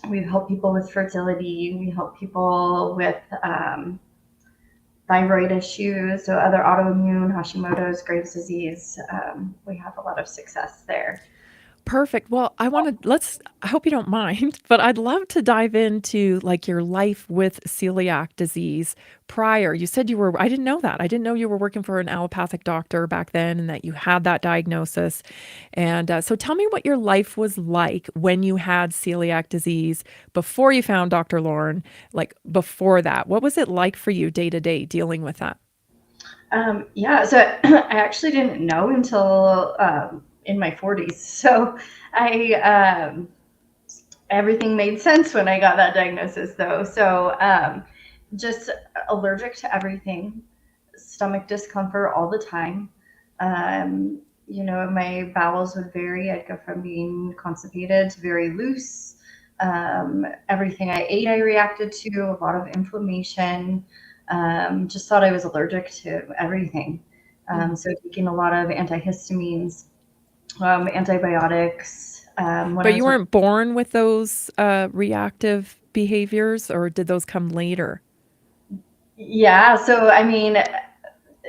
Speaker 14: We've helped people with fertility. We help people with thyroid issues, so other autoimmune, Hashimoto's, Graves' disease. We have a lot of success there.
Speaker 2: Perfect. Well, I hope you don't mind, but I'd love to dive into like your life with celiac disease prior. You said I didn't know that. I didn't know you were working for an allopathic doctor back then and that you had that diagnosis. And so tell me what your life was like when you had celiac disease before you found Dr. Lauren, like before that. What was it like for you day to day dealing with that?
Speaker 14: Yeah, so I actually didn't know until in my 40s. So everything made sense when I got that diagnosis though. So just allergic to everything, stomach discomfort all the time. My bowels would vary. I'd go from being constipated to very loose. Everything I ate, I reacted to, a lot of inflammation. Just thought I was allergic to everything. So taking a lot of antihistamines, antibiotics.
Speaker 2: But you weren't born with those reactive behaviors, or did those come later?
Speaker 14: Yeah, so I mean,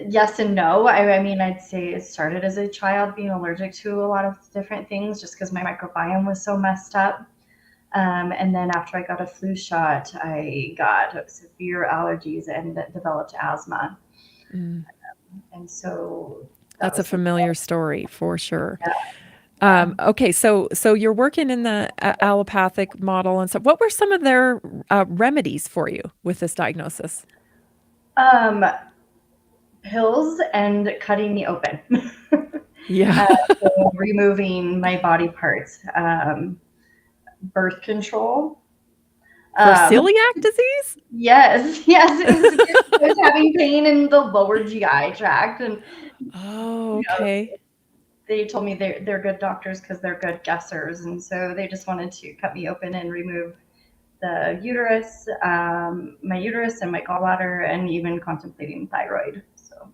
Speaker 14: yes and no. I mean, I'd say it started as a child being allergic to a lot of different things just because my microbiome was so messed up. And then after I got a flu shot, I got severe allergies and developed asthma. And so
Speaker 2: that's a familiar story for sure.
Speaker 14: Yeah.
Speaker 2: Okay, so you're working in the allopathic model and so what were some of their remedies for you with this diagnosis?
Speaker 14: Pills and cutting me open.
Speaker 2: Yeah.
Speaker 14: So removing my body parts. Birth control.
Speaker 2: For celiac disease?
Speaker 14: Yes. I was having pain in the lower GI tract, and
Speaker 2: okay.
Speaker 14: They told me they're good doctors because they're good guessers, and so they just wanted to cut me open and remove the uterus, my uterus and my gallbladder, and even contemplating thyroid. So.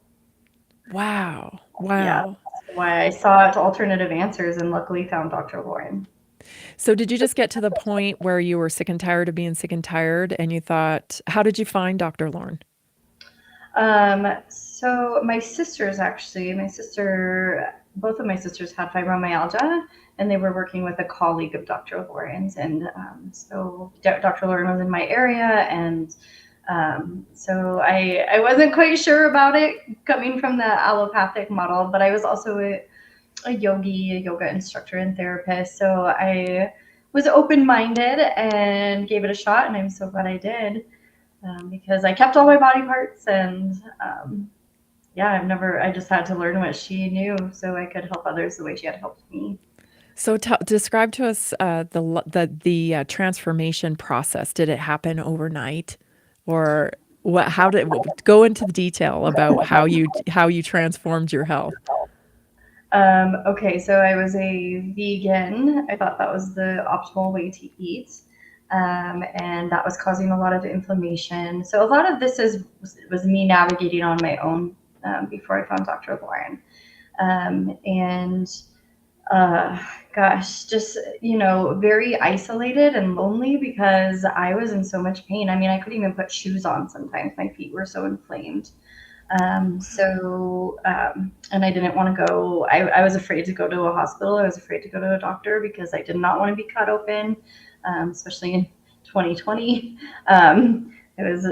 Speaker 2: Wow.
Speaker 14: Yeah, that's why I sought alternative answers and luckily found Dr. Lauren.
Speaker 2: So did you just get to the point where you were sick and tired of being sick and tired and you thought, how did you find Dr. Lauren?
Speaker 14: So both of my sisters had fibromyalgia and they were working with a colleague of Dr. Lauren's. And so Dr. Lauren was in my area. And so I wasn't quite sure about it coming from the allopathic model, but I was also a yoga instructor and therapist. So I was open-minded and gave it a shot. And I'm so glad I did because I kept all my body parts and I just had to learn what she knew so I could help others the way she had helped me.
Speaker 2: So describe to us the transformation process. Did it happen overnight, or what? Go into the detail about how you transformed your health?
Speaker 14: Okay, so I was a vegan. I thought that was the optimal way to eat, and that was causing a lot of inflammation. So a lot of this was me navigating on my own before I found Dr. Lauren. Just, very isolated and lonely because I was in so much pain. I mean, I couldn't even put shoes on sometimes. My feet were so inflamed. And I didn't want to go. I was afraid to go to a hospital. I was afraid to go to a doctor because I did not want to be cut open, especially in 2020. I was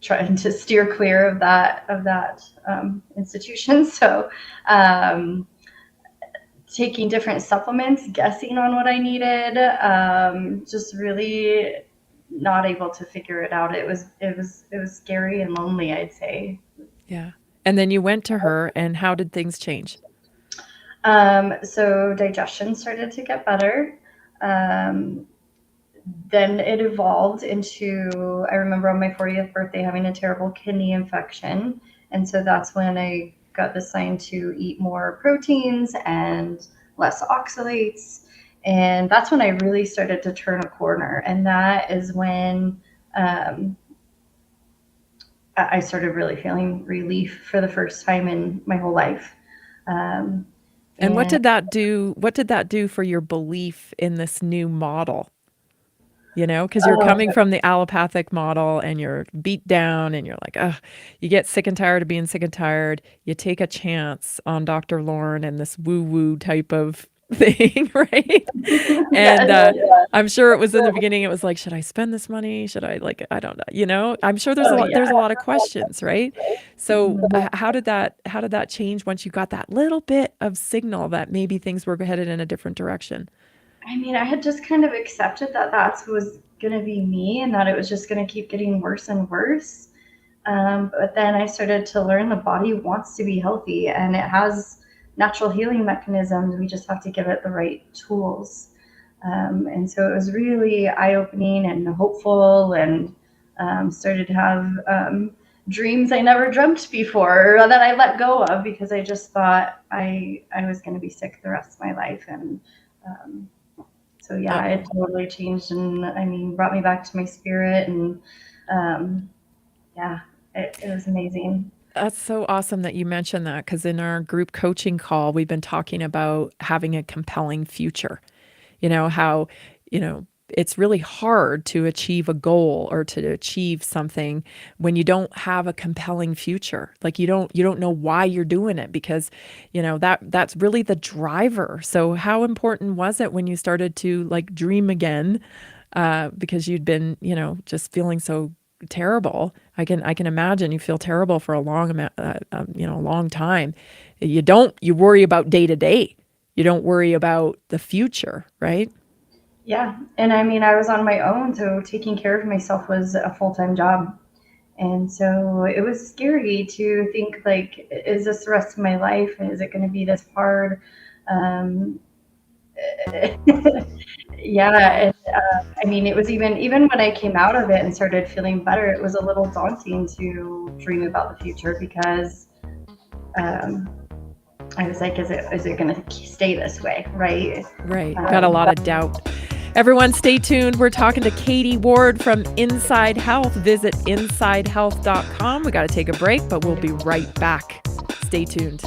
Speaker 14: trying to steer clear of that institution. So taking different supplements, guessing on what I needed, just really not able to figure it out. It was scary and lonely, I'd say.
Speaker 2: Yeah. And then you went to her, and how did things change?
Speaker 14: So digestion started to get better. Then it evolved into, I remember on my 40th birthday having a terrible kidney infection. And so that's when I got the sign to eat more proteins and less oxalates. And that's when I really started to turn a corner. And that is when I started really feeling relief for the first time in my whole life.
Speaker 2: And what did that do? What did that do for your belief in this new model? You know, because you're coming from the allopathic model and you're beat down and you're like, ugh, you get sick and tired of being sick and tired. You take a chance on Dr. Lauren and this woo-woo type of thing, right? And I'm sure it was in the beginning, it was like, should I spend this money? Should I, like, I don't know, you know, I'm sure there's there's a lot of questions, right? So how did that change once you got that little bit of signal that maybe things were headed in a different direction?
Speaker 14: I mean, I had just kind of accepted that that was going to be me and that it was just going to keep getting worse and worse. But then I started to learn the body wants to be healthy and it has natural healing mechanisms. We just have to give it the right tools. And so it was really eye-opening and hopeful, and started to have dreams I never dreamt before, or that I let go of because I just thought I was going to be sick the rest of my life. And so yeah, it totally changed, and I mean, brought me back to my spirit, and yeah, it was amazing.
Speaker 2: That's so awesome that you mentioned that, because in our group coaching call, we've been talking about having a compelling future. You know, how, you know, it's really hard to achieve a goal or to achieve something when you don't have a compelling future. Like you don't know why you're doing it, because, you know, that's really the driver. So how important was it when you started to like dream again, because you'd been, you know, just feeling so terrible? I can imagine you feel terrible for a long amount, you know, a long time. You worry about day to day. You don't worry about the future, right?
Speaker 14: Yeah. And I mean, I was on my own, so taking care of myself was a full-time job. And so it was scary to think, like, is this the rest of my life? Is it going to be this hard? Yeah. And, I mean, it was even when I came out of it and started feeling better, it was a little daunting to dream about the future, because I was like, is it going to stay this way? Right.
Speaker 2: Right. Got a lot of doubt. Everyone stay tuned. We're talking to Katie Ward from Inside Health. Visit insidehealth.com. We got to take a break, but we'll be right back. Stay tuned.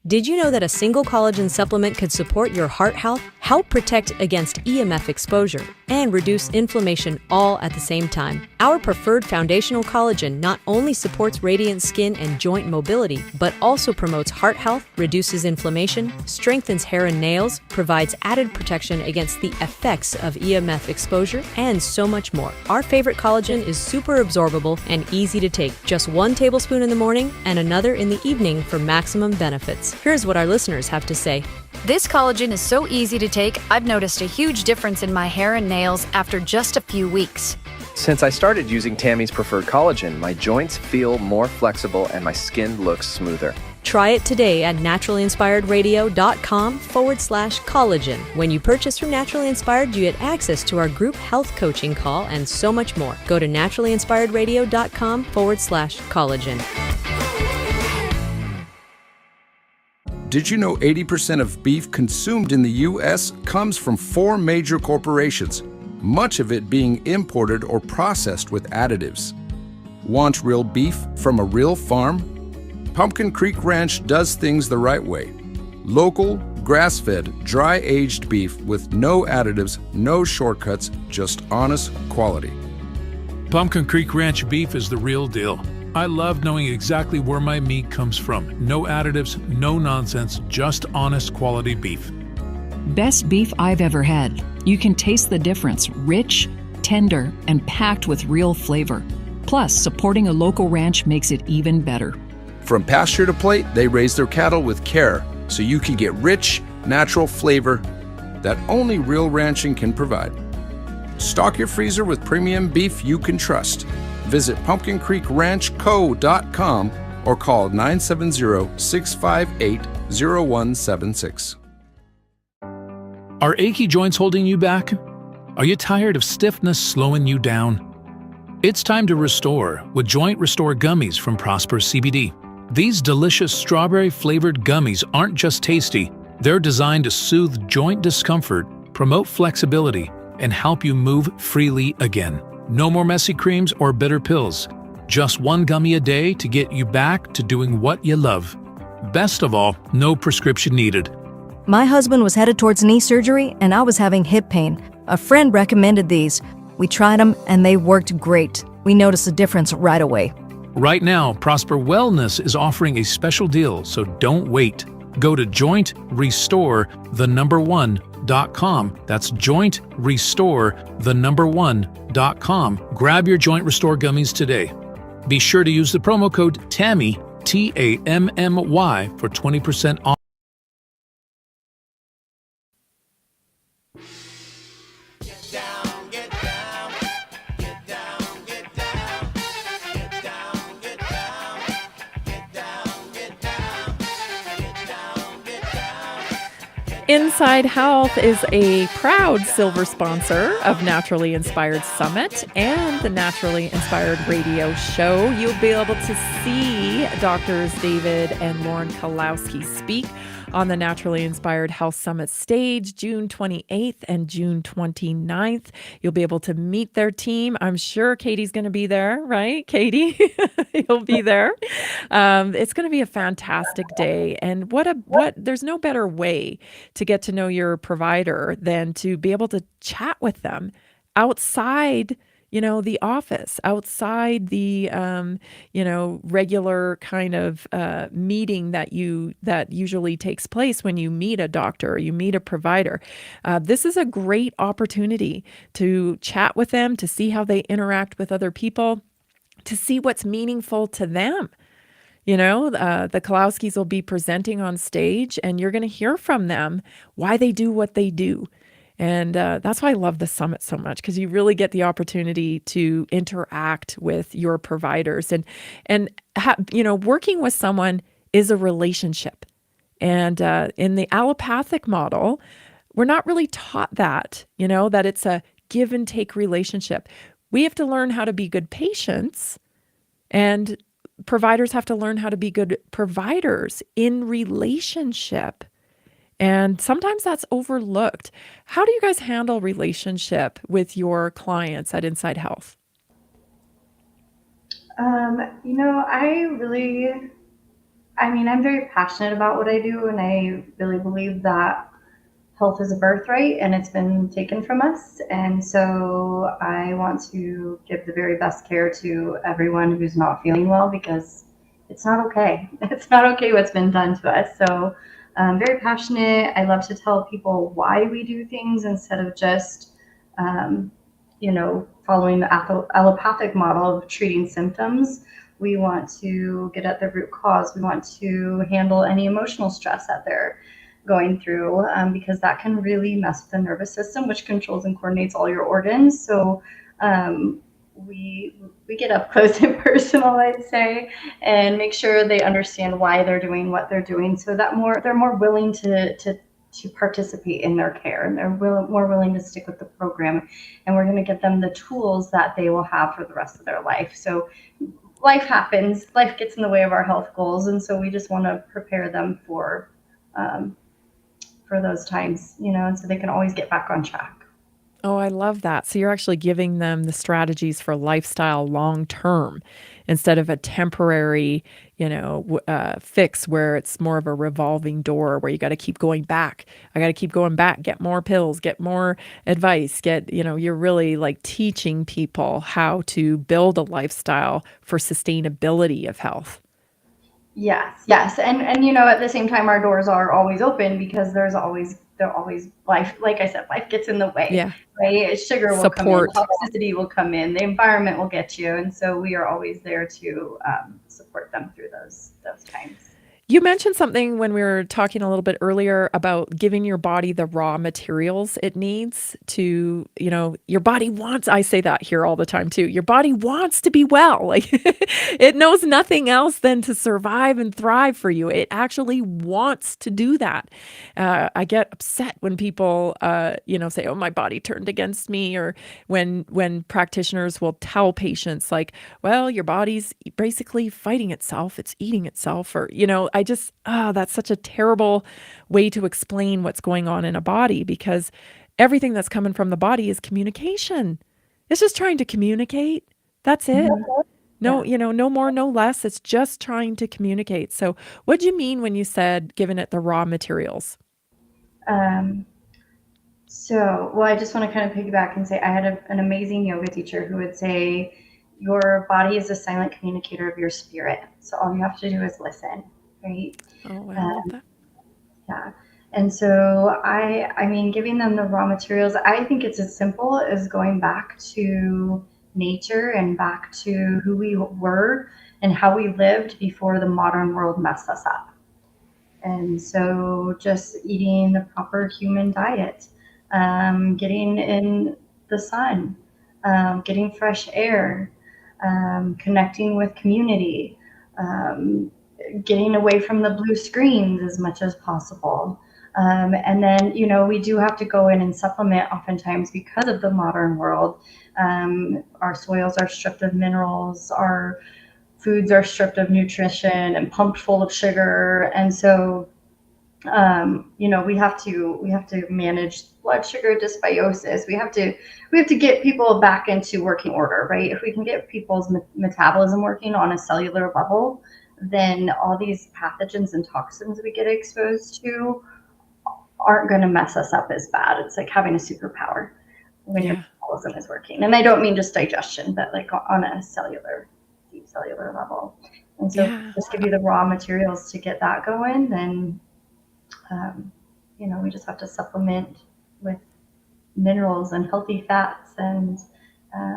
Speaker 5: Did you know that a single collagen supplement could support your heart health, help protect against EMF exposure, and reduce inflammation all at the same time? Our preferred foundational collagen not only supports radiant skin and joint mobility, but also promotes heart health, reduces inflammation, strengthens hair and nails, provides added protection against the effects of EMF exposure, and so much more. Our favorite collagen is super absorbable and easy to take. Just 1 tablespoon in the morning and another in the evening for maximum benefits. Here's what our listeners have to say.
Speaker 9: This collagen is so easy to take, I've noticed a huge difference in my hair and nails after just a few weeks.
Speaker 4: Since I started using Tammy's Preferred Collagen, my joints feel more flexible and my skin looks smoother.
Speaker 5: Try it today at naturalinspiredраdio.com/collagen. When you purchase from Naturally Inspired, you get access to our group health coaching call and so much more. Go to naturalinspiredradio.com/collagen.
Speaker 11: Did you know 80% of beef consumed in the U.S. comes from 4 major corporations, much of it being imported or processed with additives? Want real beef from a real farm? Pumpkin Creek Ranch does things the right way. Local, grass-fed, dry-aged beef with no additives, no shortcuts, just honest quality.
Speaker 3: Pumpkin Creek Ranch beef is the real deal. I love knowing exactly where my meat comes from. No additives, no nonsense, just honest quality beef.
Speaker 8: Best beef I've ever had. You can taste the difference. Rich, tender, and packed with real flavor. Plus, supporting a local ranch makes it even better.
Speaker 11: From pasture to plate, they raise their cattle with care so you can get rich, natural flavor that only real ranching can provide. Stock your freezer with premium beef you can trust. Visit pumpkincreekranchco.com or call 970-658-0176.
Speaker 3: Are achy joints holding you back? Are you tired of stiffness slowing you down? It's time to restore with Joint Restore Gummies from Prosper CBD. These delicious strawberry-flavored gummies aren't just tasty. They're designed to soothe joint discomfort, promote flexibility, and help you move freely again. No more messy creams or bitter pills. Just one gummy a day to get you back to doing what you love. Best of all, no prescription needed.
Speaker 12: My husband was headed towards knee surgery, and I was having hip pain. A friend recommended these. We tried them, and they worked great. We noticed a difference right away.
Speaker 3: Right now, Prosper Wellness is offering a special deal, so don't wait. Go to jointrestore1.com. That's jointrestore1.com. Grab your Joint Restore gummies today. Be sure to use the promo code TAMMY, TAMMY, for 20% off.
Speaker 2: Inside Health is a proud silver sponsor of Naturally Inspired Summit and the Naturally Inspired Radio Show. You'll be able to see Doctors David and Lauren Kalowski speak on the Naturally Inspired Health Summit stage June 28th and June 29th. You'll be able to meet their team. I'm sure Katie's going to be there, right? Katie, you'll be there. It's going to be a fantastic day. And there's no better way to get to know your provider than to be able to chat with them outside the office, outside the, regular kind of meeting that usually takes place when you meet a doctor or you meet a provider. This is a great opportunity to chat with them, to see how they interact with other people, to see what's meaningful to them. The Kalowskis will be presenting on stage, and you're going to hear from them why they do what they do. And that's why I love the summit so much, because you really get the opportunity to interact with your providers. And working with someone is a relationship. And in the allopathic model, we're not really taught that, that it's a give and take relationship. We have to learn how to be good patients, and providers have to learn how to be good providers in relationship. And sometimes that's overlooked. How do you guys handle relationship with your clients at Inside Health?
Speaker 14: I'm very passionate about what I do, and I really believe that health is a birthright and it's been taken from us. And so I want to give the very best care to everyone who's not feeling well, because it's not okay. It's not okay what's been done to us. So I'm very passionate. I love to tell people why we do things instead of just, following the allopathic model of treating symptoms. We want to get at the root cause. We want to handle any emotional stress that they're going through, because that can really mess with the nervous system, which controls and coordinates all your organs. So we get up close and personal, I'd say, and make sure they understand why they're doing what they're doing, so that they're more willing to participate in their care, and they're more willing to stick with the program. And we're going to get them the tools that they will have for the rest of their life. So life happens, life gets in the way of our health goals, and so we just want to prepare them for those times, and so they can always get back on track.
Speaker 2: Oh, I love that. So you're actually giving them the strategies for lifestyle long term instead of a temporary, fix where it's more of a revolving door where you got to keep going back. I got to keep going back, get more pills, get more advice, you're really like teaching people how to build a lifestyle for sustainability of health.
Speaker 14: Yes. And at the same time, our doors are always open, because they're always life. Like I said, life gets in the way.
Speaker 2: Yeah.
Speaker 14: Right. Sugar will
Speaker 2: Support.
Speaker 14: come in, toxicity will come in, the environment will get you, and so we are always there to support them through those times.
Speaker 2: You mentioned something when we were talking a little bit earlier about giving your body the raw materials it needs to, your body wants, I say that here all the time too. Your body wants to be well. Like it knows nothing else than to survive and thrive for you. It actually wants to do that. I get upset when people, say, "Oh, my body turned against me," or when practitioners will tell patients like, "Well, your body's basically fighting itself. It's eating itself," or that's such a terrible way to explain what's going on in a body because everything that's coming from the body is communication. It's just trying to communicate. That's it. No, no more, no less. It's just trying to communicate. So, what do you mean when you said giving it the raw materials?
Speaker 14: Um, well, I just want to kind of piggyback and say I had an amazing yoga teacher who would say, your body is a silent communicator of your spirit. So all you have to do is listen, right?
Speaker 2: Oh, I love that.
Speaker 14: Yeah. And so I mean, giving them the raw materials, I think it's as simple as going back to nature and back to who we were and how we lived before the modern world messed us up. And so just eating the proper human diet, getting in the sun, getting fresh air, connecting with community, getting away from the blue screens as much as possible. And then, we do have to go in and supplement oftentimes because of the modern world. Our soils are stripped of minerals, our foods are stripped of nutrition and pumped full of sugar. And so, we have to manage blood sugar dysbiosis. We have to get people back into working order, right? If we can get people's metabolism working on a cellular level, then all these pathogens and toxins we get exposed to aren't going to mess us up as bad. It's like having a superpower when your metabolism is working. And I don't mean just digestion, but like on a deep cellular level. And so just give you the raw materials to get that going, then we just have to supplement with minerals and healthy fats and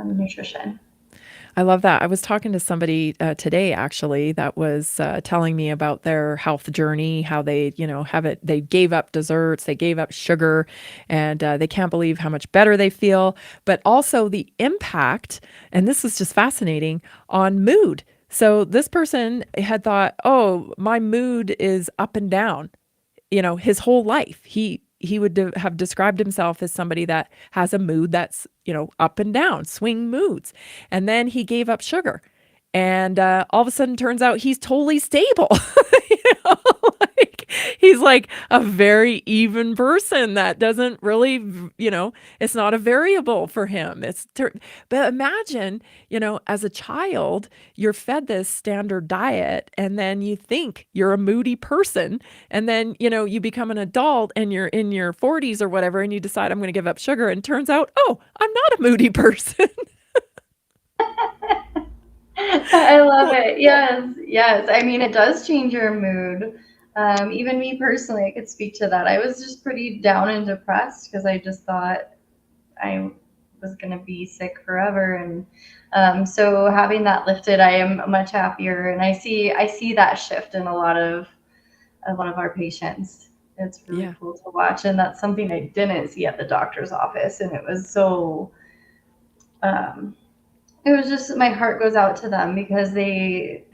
Speaker 14: nutrition.
Speaker 2: I love that. I was talking to somebody today actually that was telling me about their health journey, how they, have it. They gave up desserts, they gave up sugar, and they can't believe how much better they feel. But also the impact, and this is just fascinating, on mood. So this person had thought, "Oh, my mood is up and down." His whole life, he would have described himself as somebody that has a mood that's, up and down, swing moods. And then he gave up sugar. And all of a sudden turns out he's totally stable. you know, like he's like a very even person that doesn't really, it's not a variable for him. But imagine, as a child, you're fed this standard diet and then you think you're a moody person. And then, you become an adult and you're in your 40s or whatever, and you decide I'm going to give up sugar. And turns out, oh, I'm not a moody person.
Speaker 14: I love it. Yes, yes. I mean, it does change your mood. Even me personally, I could speak to that. I was just pretty down and depressed because I just thought I was going to be sick forever. And so having that lifted, I am much happier. And I see that shift in a lot of our patients. It's really cool to watch. And that's something I didn't see at the doctor's office. And it was so, it was just, my heart goes out to them because there's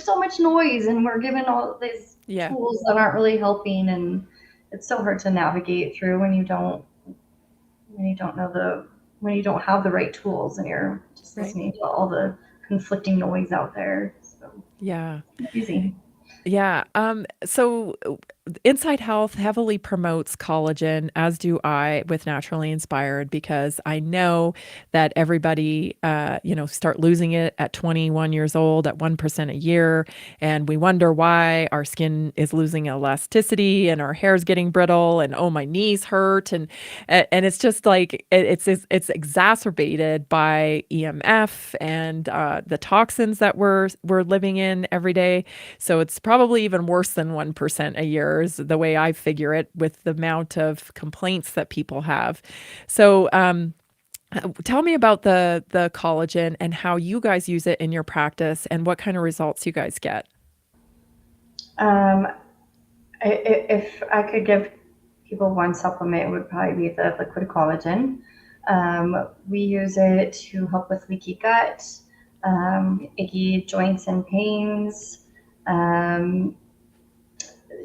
Speaker 14: so much noise and we're given all these tools that aren't really helping, and it's so hard to navigate through when you don't have the right tools and you're just listening to all the conflicting noise out there. So easy.
Speaker 2: Yeah. So Inside Health heavily promotes collagen, as do I with Naturally Inspired, because I know that everybody, start losing it at 21 years old at 1% a year. And we wonder why our skin is losing elasticity and our hair's getting brittle and, oh, my knees hurt. And it's just like, it's exacerbated by EMF and the toxins that we're living in every day. So it's probably even worse than 1% a year is the way I figure it with the amount of complaints that people have. So tell me about the collagen and how you guys use it in your practice and what kind of results you guys get.
Speaker 14: Um, if I could give people one supplement, it would probably be the liquid collagen. We use it to help with leaky gut, achy joints and pains, and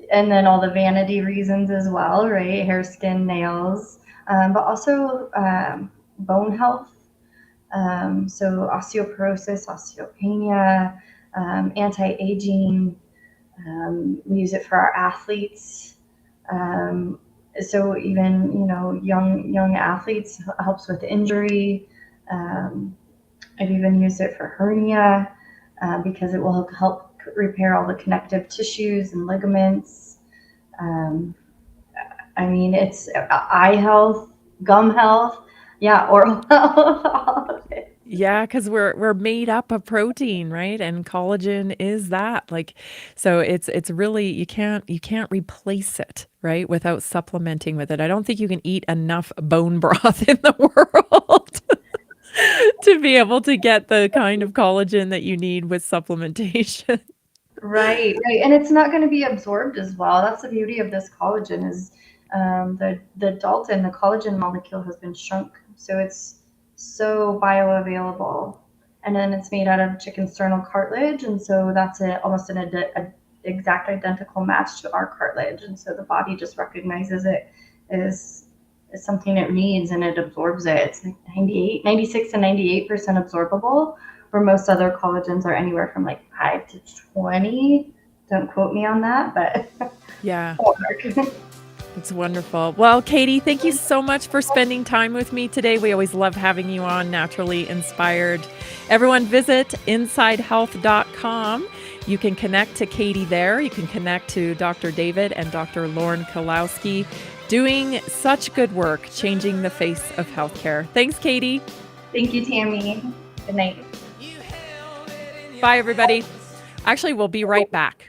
Speaker 14: then all the vanity reasons as well, right? Hair, skin, nails, but also bone health. So osteoporosis, osteopenia, anti-aging. We use it for our athletes. So even young athletes helps with injury. I've even used it for hernia because it will help repair all the connective tissues and ligaments. It's eye health, gum health, yeah, oral health, all of it.
Speaker 2: Yeah, because we're made up of protein, right? And collagen is that. So it's really you can't replace it, right? Without supplementing with it. I don't think you can eat enough bone broth in the world to be able to get the kind of collagen that you need with supplementation.
Speaker 14: Right. And it's not going to be absorbed as well. That's the beauty of this collagen is the Dalton, the collagen molecule has been shrunk. So it's so bioavailable. And then it's made out of chicken sternal cartilage. And so that's almost an exact identical match to our cartilage. And so the body just recognizes it as something it needs and it absorbs it. It's like 96 to 98% absorbable, where most other collagens are anywhere from like 5 to 20. Don't quote me on that, but
Speaker 2: Yeah. It's wonderful. Well, Katie, thank you so much for spending time with me today. We always love having you on Naturally Inspired. Everyone visit InsideHealth.com. You can connect to Katie there. You can connect to Dr. David and Dr. Lauren Kalowski doing such good work changing the face of healthcare. Thanks, Katie.
Speaker 14: Thank you, Tammy. Good night.
Speaker 2: Bye, everybody. Actually, we'll be right back.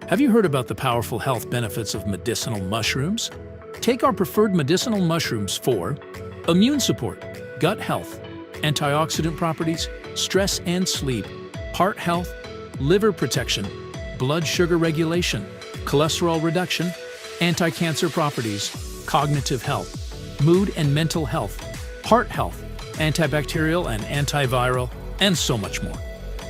Speaker 3: Have you heard about the powerful health benefits of medicinal mushrooms? Take our preferred medicinal mushrooms for immune support, gut health, antioxidant properties, stress and sleep, heart health, liver protection, blood sugar regulation, cholesterol reduction, anti-cancer properties, cognitive health, mood and mental health, heart health, antibacterial and antiviral, and so much more.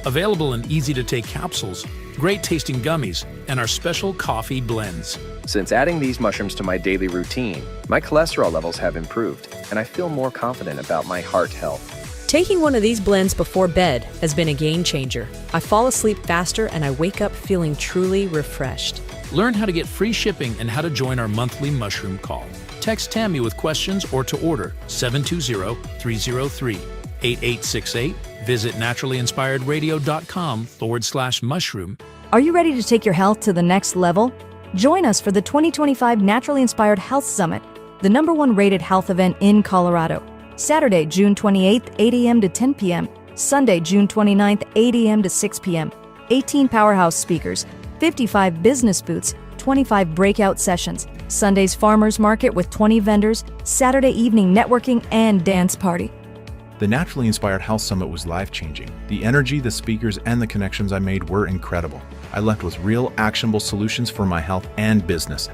Speaker 3: Available in easy-to-take capsules, great-tasting gummies, and our special coffee blends.
Speaker 4: Since adding these mushrooms to my daily routine, my cholesterol levels have improved, and I feel more confident about my heart health.
Speaker 5: Taking one of these blends before bed has been a game changer. I fall asleep faster and I wake up feeling truly refreshed.
Speaker 3: Learn how to get free shipping and how to join our monthly mushroom call. Text Tammy with questions or to order 720-303-8868. Visit naturallyinspiredradio.com/mushroom.
Speaker 12: Are you ready to take your health to the next level? Join us for the 2025 Naturally Inspired Health Summit, the #1 rated health event in Colorado. Saturday, June 28th, 8 a.m. to 10 p.m. Sunday, June 29th, 8 a.m. to 6 p.m. 18 powerhouse speakers, 55 business booths, 25 breakout sessions, Sunday's farmers market with 20 vendors, Saturday evening networking and dance party.
Speaker 6: The Naturally Inspired Health Summit was life-changing. The energy, the speakers, and the connections I made were incredible. I left with real, actionable solutions for my health and business.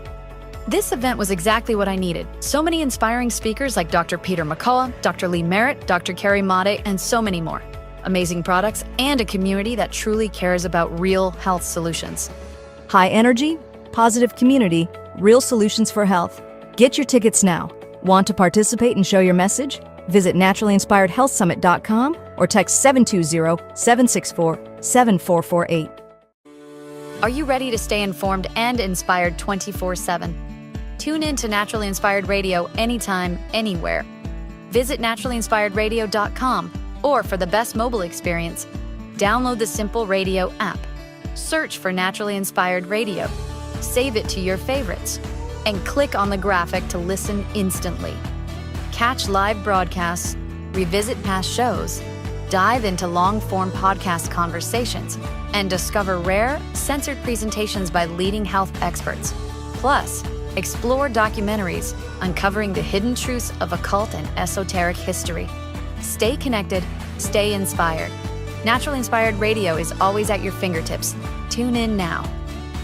Speaker 9: This event was exactly what I needed. So many inspiring speakers like Dr. Peter McCullough, Dr. Lee Merritt, Dr. Carrie Made, and so many more. Amazing products and a community that truly cares about real health solutions.
Speaker 12: High energy, positive community, real solutions for health. Get your tickets now. Want to participate and show your message? Visit naturallyinspiredhealthsummit.com or text 720-764-7448.
Speaker 9: Are you ready to stay informed and inspired 24/7? Tune in to Naturally Inspired Radio anytime, anywhere. Visit naturallyinspiredradio.com, or for the best mobile experience, download the Simple Radio app. Search for Naturally Inspired Radio, save it to your favorites, and click on the graphic to listen instantly. Catch live broadcasts, revisit past shows, dive into long-form podcast conversations, and discover rare, censored presentations by leading health experts. Plus, explore documentaries uncovering the hidden truths of occult and esoteric history. Stay connected, stay inspired. Naturally Inspired Radio is always at your fingertips. Tune in now.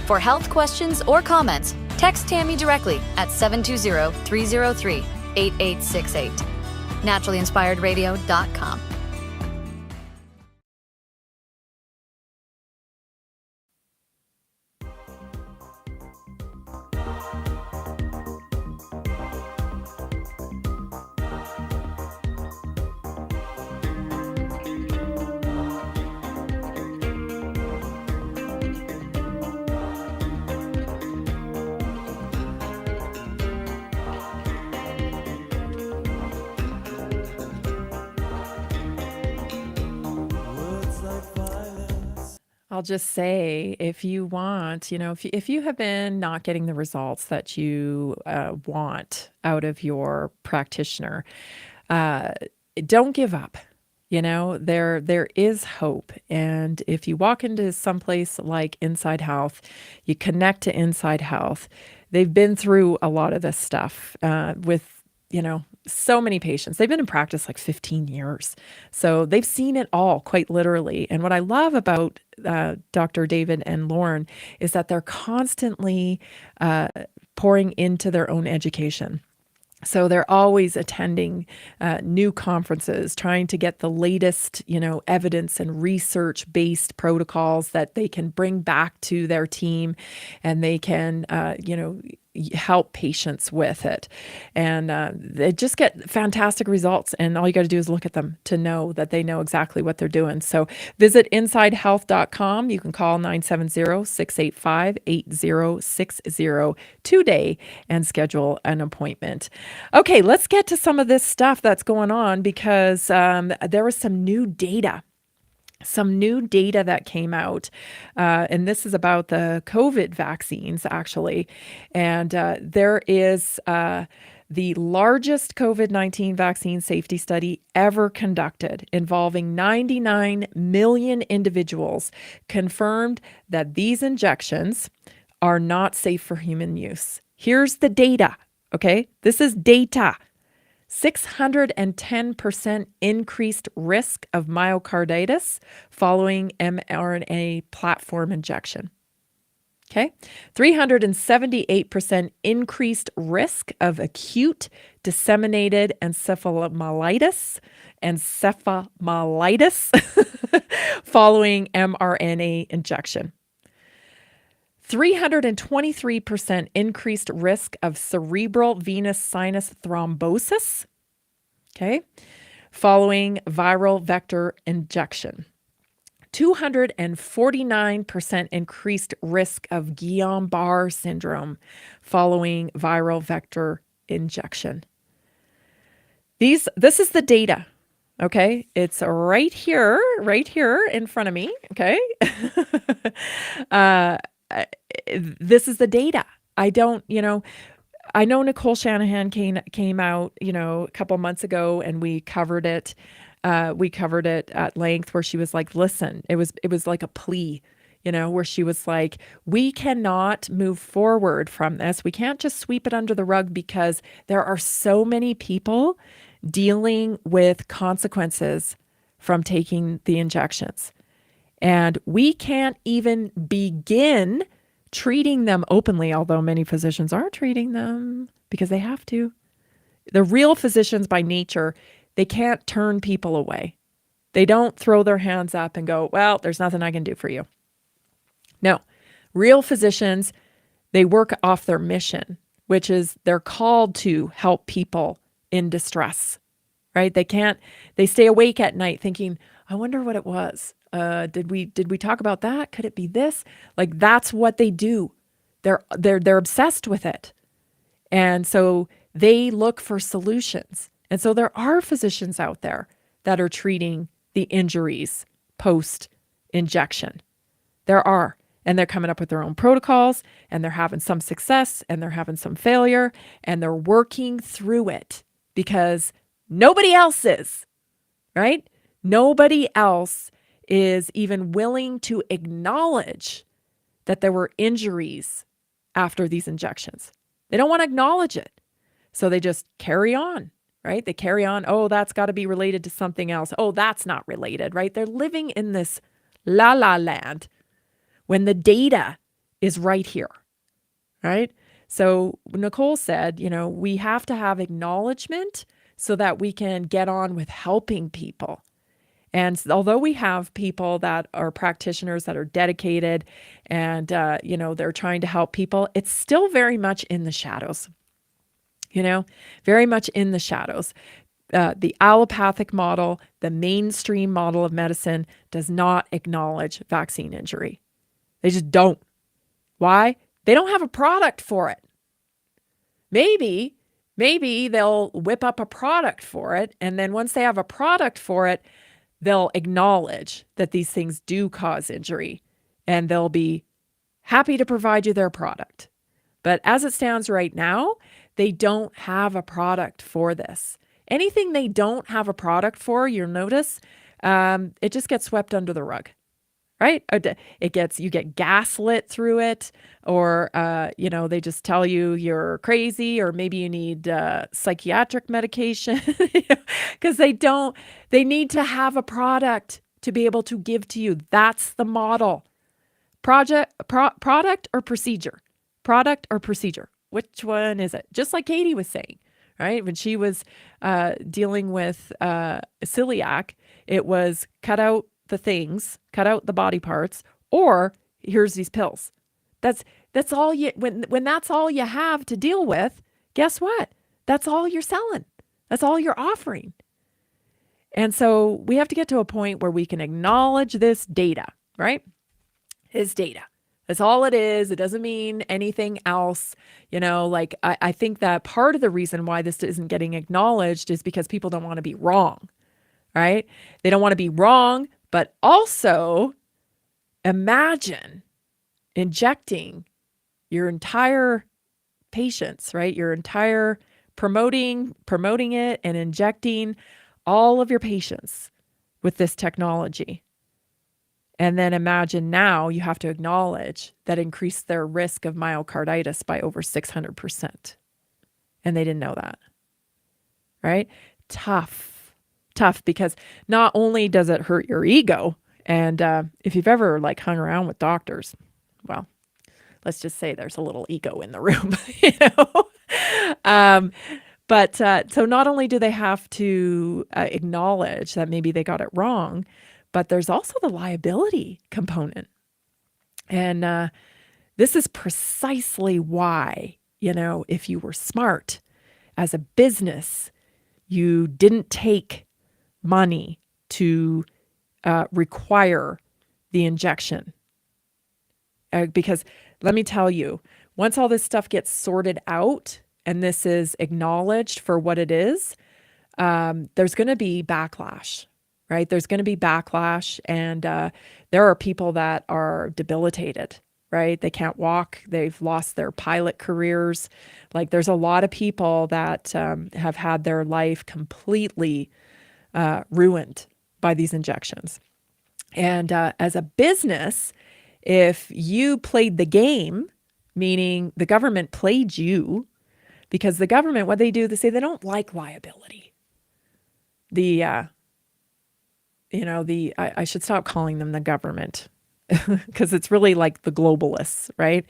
Speaker 9: For health questions or comments, text Tammy directly at 720-303-8868. NaturallyInspiredRadio.com.
Speaker 2: I'll just say, if you want, if you have been not getting the results that you want out of your practitioner, uh, don't give up. There is hope. And if you walk into someplace like Inside Health, you connect to Inside Health. They've been through a lot of this stuff with so many patients. They've been in practice like 15 years. So they've seen it all, quite literally. And what I love about Dr. David and Lauren is that they're constantly pouring into their own education. So they're always attending new conferences, trying to get the latest, evidence and research-based protocols that they can bring back to their team, and they can, help patients with it. And they just get fantastic results. And all you got to do is look at them to know that they know exactly what they're doing. So visit InsideHealth.com. You can call 970-685-8060 today and schedule an appointment. Okay, let's get to some of this stuff that's going on, because there was some new data that came out, and this is about the COVID vaccines, actually. And there is the largest COVID-19 vaccine safety study ever conducted, involving 99 million individuals, confirmed that these injections are not safe for human use. Here's the data, okay? This is data. 610% increased risk of myocarditis following mRNA platform injection. Okay. 378% increased risk of acute disseminated encephalitis following mRNA injection. 323% increased risk of cerebral venous sinus thrombosis, okay, following viral vector injection. 249% increased risk of Guillain-Barré syndrome following viral vector injection. This is the data, okay? It's right here in front of me, okay? This is the data. I know Nicole Shanahan came out, a couple months ago, and we covered it. We covered it at length, where she was like, listen, it was like a plea, where she was like, we cannot move forward from this. We can't just sweep it under the rug, because there are so many people dealing with consequences from taking the injections. And we can't even begin treating them openly, although many physicians are treating them because they have to. The real physicians by nature, they can't turn people away. They don't throw their hands up and go, well, there's nothing I can do for you. No, real physicians, they work off their mission, which is they're called to help people in distress, right? They stay awake at night thinking, I wonder what it was. Did we talk about that? Could it be this? Like, that's what they do. They're obsessed with it. And so they look for solutions. And so there are physicians out there that are treating the injuries post-injection. There are. And they're coming up with their own protocols, and they're having some success, and they're having some failure, and they're working through it because nobody else is, right? Nobody else is even willing to acknowledge that there were injuries after these injections. They don't want to acknowledge it. So they just carry on, right? They carry on. Oh, that's got to be related to something else. Oh, that's not related, right? They're living in this la la land when the data is right here, right? So Nicole said, we have to have acknowledgement so that we can get on with helping people. And although we have people that are practitioners that are dedicated and, they're trying to help people, it's still very much in the shadows, very much in the shadows. The allopathic model, the mainstream model of medicine does not acknowledge vaccine injury. They just don't. Why? They don't have a product for it. Maybe they'll whip up a product for it. And then once they have a product for it, they'll acknowledge that these things do cause injury and they'll be happy to provide you their product. But as it stands right now, they don't have a product for this. Anything they don't have a product for, you'll notice, it just gets swept under the rug, right? You get gaslit through it, or, they just tell you you're crazy, or maybe you need psychiatric medication because they need to have a product to be able to give to you. That's the model. Product or procedure? Product or procedure? Which one is it? Just like Katie was saying, right? When she was dealing with celiac, it was cut out the things, cut out the body parts, or here's these pills. That's all you, when that's all you have to deal with, guess what? That's all you're selling. That's all you're offering. And so we have to get to a point where we can acknowledge this data, right? Is data. That's all it is. It doesn't mean anything else. I think that part of the reason why this isn't getting acknowledged is because people don't want to be wrong, right? They don't want to be wrong, but also imagine injecting your entire patients, right? Your entire promoting it and injecting all of your patients with this technology. And then imagine now you have to acknowledge that increased their risk of myocarditis by over 600%. And they didn't know that, right? Tough, because not only does it hurt your ego, and if you've ever hung around with doctors, well, let's just say there's a little ego in the room, But so not only do they have to acknowledge that maybe they got it wrong, but there's also the liability component. And this is precisely why, if you were smart as a business, you didn't take money to require the injection. Because let me tell you, once all this stuff gets sorted out and this is acknowledged for what it is, there's going to be backlash. Right? There's going to be backlash, and there are people that are debilitated, right? They can't walk. They've lost their pilot careers. There's a lot of people that have had their life completely ruined by these injections. And as a business, if you played the game, meaning the government played you, because the government, what they do, they say they don't like liability. I should stop calling them the government because it's really like the globalists, right?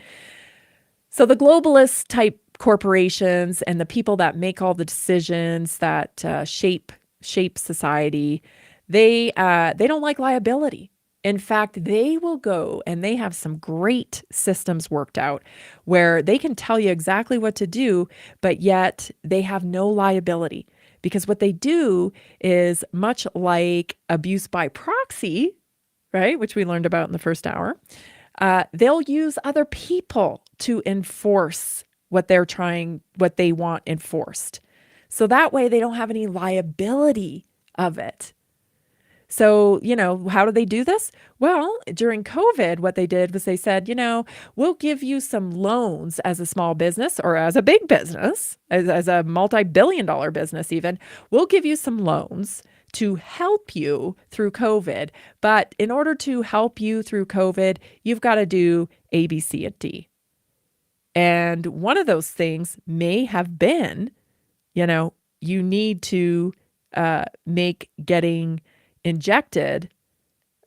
Speaker 2: So the globalist type corporations and the people that make all the decisions that shape society, they don't like liability. In fact, they will go and they have some great systems worked out where they can tell you exactly what to do, but yet they have no liability. Because what they do is much like abuse by proxy, right, which we learned about in the first hour, they'll use other people to enforce what they want enforced. So that way they don't have any liability of it. So, how do they do this? Well, during COVID, what they did was they said, we'll give you some loans as a small business or as a big business, as a multi-billion-dollar business even. We'll give you some loans to help you through COVID. But in order to help you through COVID, you've got to do A, B, C, and D. And one of those things may have been, you need to make getting injected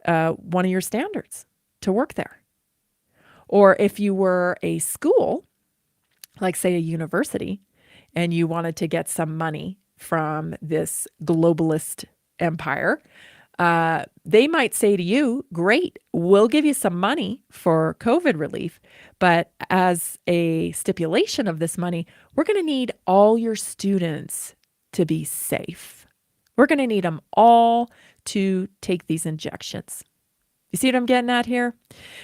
Speaker 2: one of your standards to work there. Or if you were a school, like say a university, and you wanted to get some money from this globalist empire, they might say to you, great, we'll give you some money for COVID relief, but as a stipulation of this money, we're going to need all your students to be safe. We're going to need them all to take these injections. You see what I'm getting at here?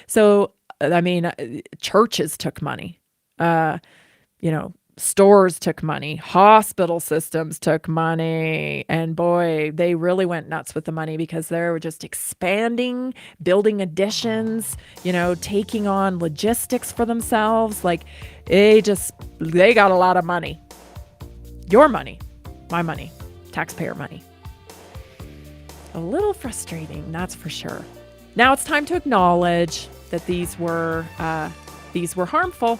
Speaker 2: So, I mean, churches took money. Stores took money, hospital systems took money, and boy, they really went nuts with the money because they were just expanding, building additions, taking on logistics for themselves. Like they got a lot of money. Your money, my money, taxpayer money. A little frustrating, that's for sure. Now it's time to acknowledge that these were harmful.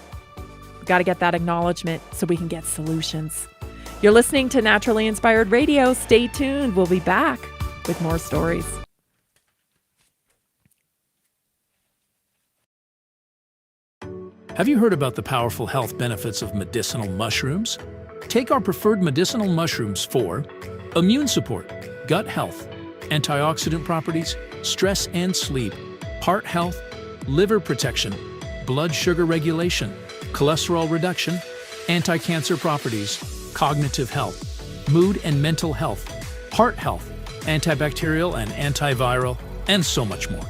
Speaker 2: Got to get that acknowledgement so we can get solutions. You're listening to Naturally Inspired Radio. Stay tuned. We'll be back with more stories.
Speaker 3: Have you heard about the powerful health benefits of medicinal mushrooms? Take our preferred medicinal mushrooms for immune support, gut health, antioxidant properties, stress and sleep, heart health, liver protection, blood sugar regulation, cholesterol reduction, anti-cancer properties, cognitive health, mood and mental health, heart health, antibacterial and antiviral, and so much more.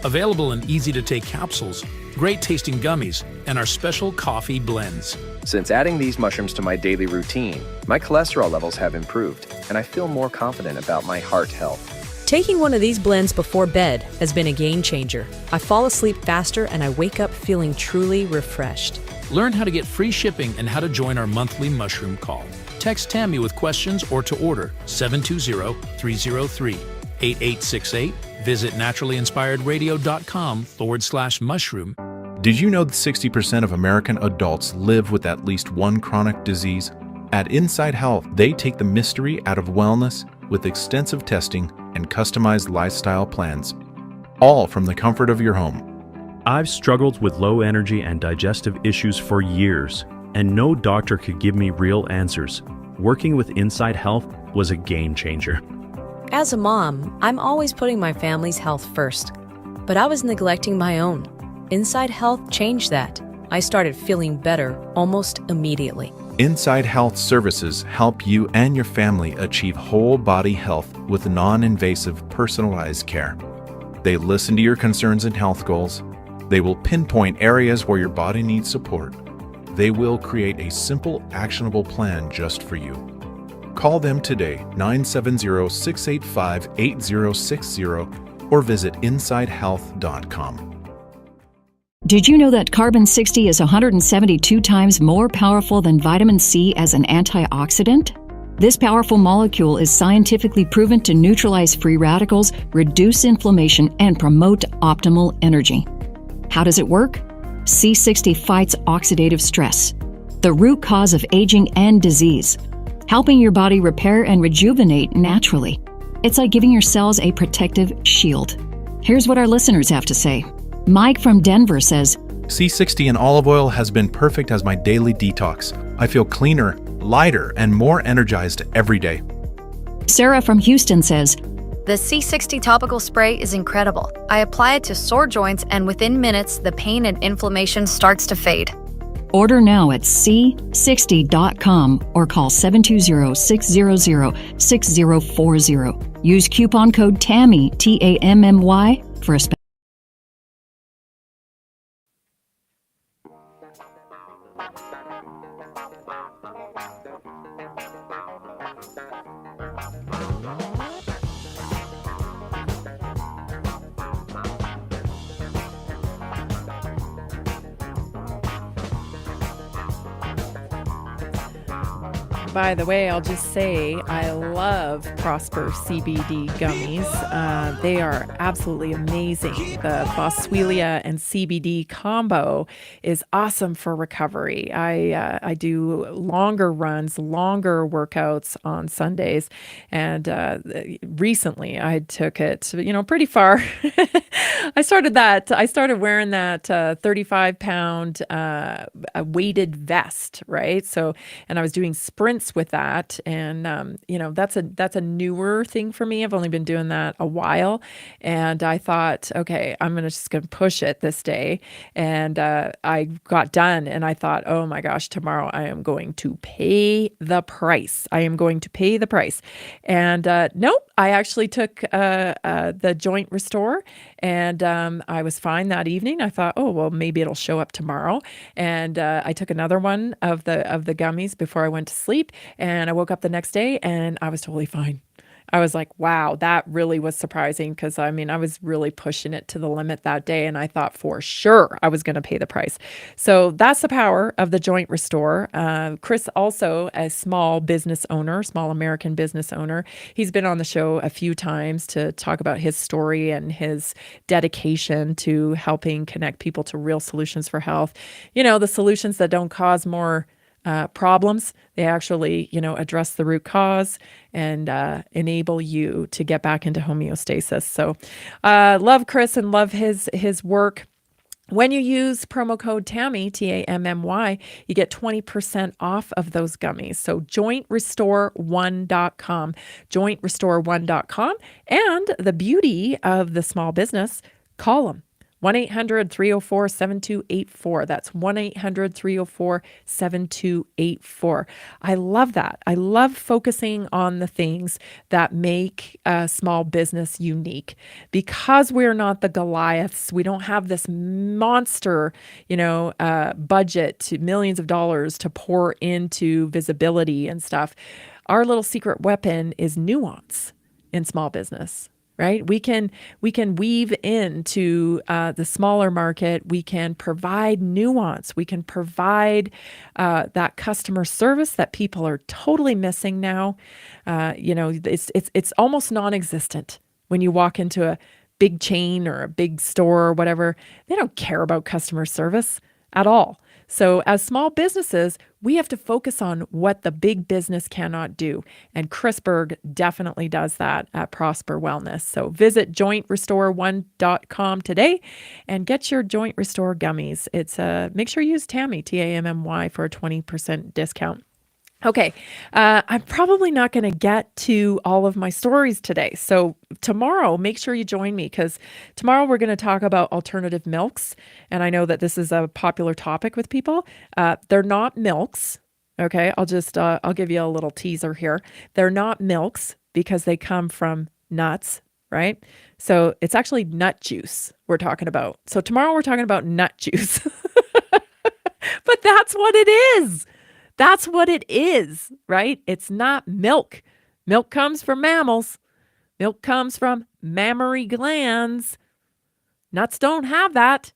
Speaker 3: Available in easy-to-take capsules, great-tasting gummies, and our special coffee blends.
Speaker 4: Since adding these mushrooms to my daily routine, my cholesterol levels have improved, and I feel more confident about my heart health.
Speaker 5: Taking one of these blends before bed has been a game changer. I fall asleep faster and I wake up feeling truly refreshed.
Speaker 3: Learn how to get free shipping and how to join our monthly mushroom call. Text Tammy with questions or to order 720-303-8868. Visit naturallyinspiredradio.com/mushroom.
Speaker 6: Did you know that 60% of American adults live with at least one chronic disease? At Inside Health, they take the mystery out of wellness with extensive testing and customized lifestyle plans, all from the comfort of your home.
Speaker 7: I've struggled with low energy and digestive issues for years, and no doctor could give me real answers. Working with Inside Health was a game changer.
Speaker 5: As a mom, I'm always putting my family's health first, but I was neglecting my own. Inside Health changed that. I started feeling better almost immediately.
Speaker 6: Inside Health services help you and your family achieve whole body health with non-invasive personalized care. They listen to your concerns and health goals. They will pinpoint areas where your body needs support. They will create a simple, actionable plan just for you. Call them today, 970-685-8060, or visit InsideHealth.com.
Speaker 8: Did you know that carbon 60 is 172 times more powerful than vitamin C as an antioxidant? This powerful molecule is scientifically proven to neutralize free radicals, reduce inflammation, and promote optimal energy. How does it work? C60 fights oxidative stress, the root cause of aging and disease, helping your body repair and rejuvenate naturally. It's like giving your cells a protective shield. Here's what our listeners have to say. Mike from Denver says,
Speaker 6: C60 in olive oil has been perfect as my daily detox. I feel cleaner, lighter, and more energized every day.
Speaker 8: Sarah from Houston says,
Speaker 9: The C60 topical spray is incredible. I apply it to sore joints, and within minutes, the pain and inflammation starts to fade.
Speaker 8: Order now at c60.com or call 720-600-6040. Use coupon code TAMMY, TAMMY, for a special.
Speaker 2: by the way, I'll just say I love Prosper CBD gummies. They are absolutely amazing. The Boswellia and CBD combo is awesome for recovery. I do longer runs, longer workouts on Sundays, and recently I took it, pretty far. I started wearing that 35-pound weighted vest, right? So, and I was doing sprints with that, and that's a newer thing for me. I've only been doing that a while, and I thought, okay, I'm just gonna push it this day, and I got done, and I thought, oh my gosh, tomorrow I am going to pay the price. I am going to pay the price, and nope, I actually took the joint restore, and I was fine that evening. I thought, oh well, maybe it'll show up tomorrow, and I took another one of the gummies before I went to sleep, and I woke up the next day and I was totally fine. I was like, wow, that really was surprising, because I was really pushing it to the limit that day, and I thought for sure I was going to pay the price. So that's the power of the joint restore. Chris, also a small American business owner. He's been on the show a few times to talk about his story and his dedication to helping connect people to real solutions for health. The solutions that don't cause more problems. They actually, address the root cause and enable you to get back into homeostasis. So love Chris and love his work. When you use promo code TAMMY, TAMMY, you get 20% off of those gummies. So jointrestore1.com, jointrestore1.com. And the beauty of the small business, call them. 1-800-304-7284. That's 1-800-304-7284. I love that. I love focusing on the things that make a small business unique, because we're not the Goliaths. We don't have this monster, budget to millions of dollars to pour into visibility and stuff. Our little secret weapon is nuance in small business. Right? We can weave into the smaller market. We can provide nuance. We can provide that customer service that people are totally missing now. It's almost non-existent when you walk into a big chain or a big store or whatever. They don't care about customer service at all. So as small businesses, we have to focus on what the big business cannot do. And Chris Berg definitely does that at Prosper Wellness. So visit jointrestore1.com today and get your Joint Restore gummies. It's make sure you use TAMMY, TAMMY, for a 20% discount. Okay, I'm probably not going to get to all of my stories today. So tomorrow, make sure you join me, because tomorrow we're going to talk about alternative milks. And I know that this is a popular topic with people. They're not milks. Okay, I'll give you a little teaser here. They're not milks because they come from nuts, right? So it's actually nut juice we're talking about. So tomorrow we're talking about nut juice. But that's what it is. That's what it is, right? It's not milk. Milk comes from mammals. Milk comes from mammary glands. Nuts don't have that,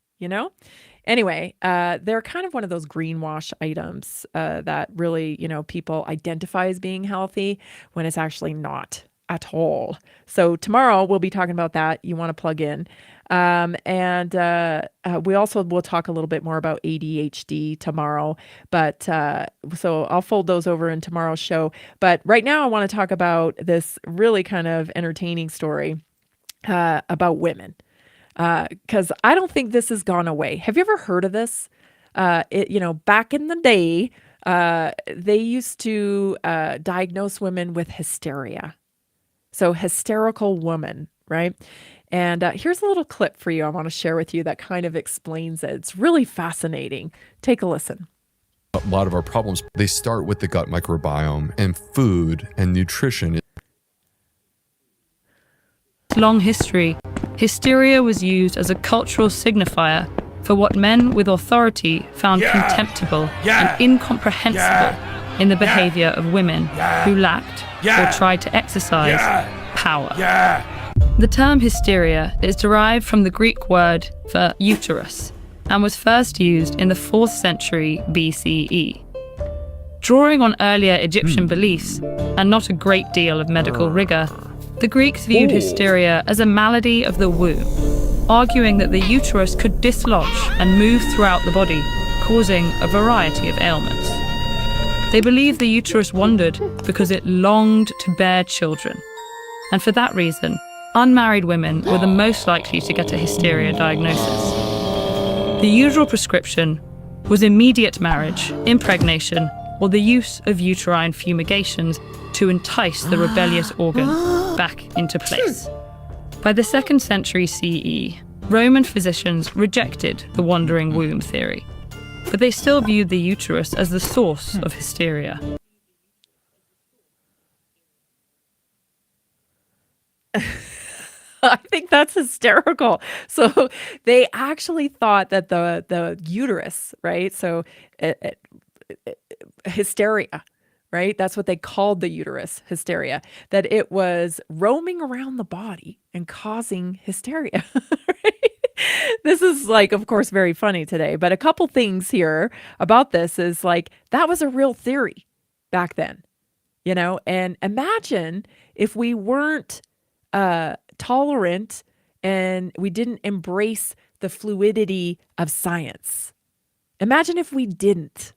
Speaker 2: Anyway, they're kind of one of those greenwash items that really, people identify as being healthy when it's actually not at all. So tomorrow we'll be talking about that. You want to plug in. And we also will talk a little bit more about ADHD tomorrow, but so I'll fold those over in tomorrow's show. But right now I want to talk about this really kind of entertaining story about women, because I don't think this has gone away. Have you ever heard of this? Back in the day, they used to diagnose women with hysteria. So hysterical woman, right? And here's a little clip for you I want to share with you that kind of explains it. It's really fascinating. Take a listen.
Speaker 15: A lot of our problems, they start with the gut microbiome and food and nutrition.
Speaker 16: Long history, hysteria was used as a cultural signifier for what men with authority found contemptible and incomprehensible in the behavior of women who lacked or tried to exercise power. The term hysteria is derived from the Greek word for uterus and was first used in the 4th century BCE. Drawing on earlier Egyptian beliefs and not a great deal of medical rigor, the Greeks viewed hysteria as a malady of the womb, arguing that the uterus could dislodge and move throughout the body, causing a variety of ailments. They believed the uterus wandered because it longed to bear children, and for that reason, unmarried women were the most likely to get a hysteria diagnosis. The usual prescription was immediate marriage, impregnation, or the use of uterine fumigations to entice the rebellious organ back into place. By the 2nd century CE, Roman physicians rejected the wandering womb theory, but they still viewed the uterus as the source of hysteria.
Speaker 2: I think that's hysterical. So they actually thought that the uterus, right? So hysteria, right? That's what they called the uterus, hysteria, that it was roaming around the body and causing hysteria. Right? This is like, of course, very funny today, but a couple things here about this is like, that was a real theory back then, you know? And imagine if we weren't tolerant and we didn't embrace the fluidity of science. Imagine if we didn't,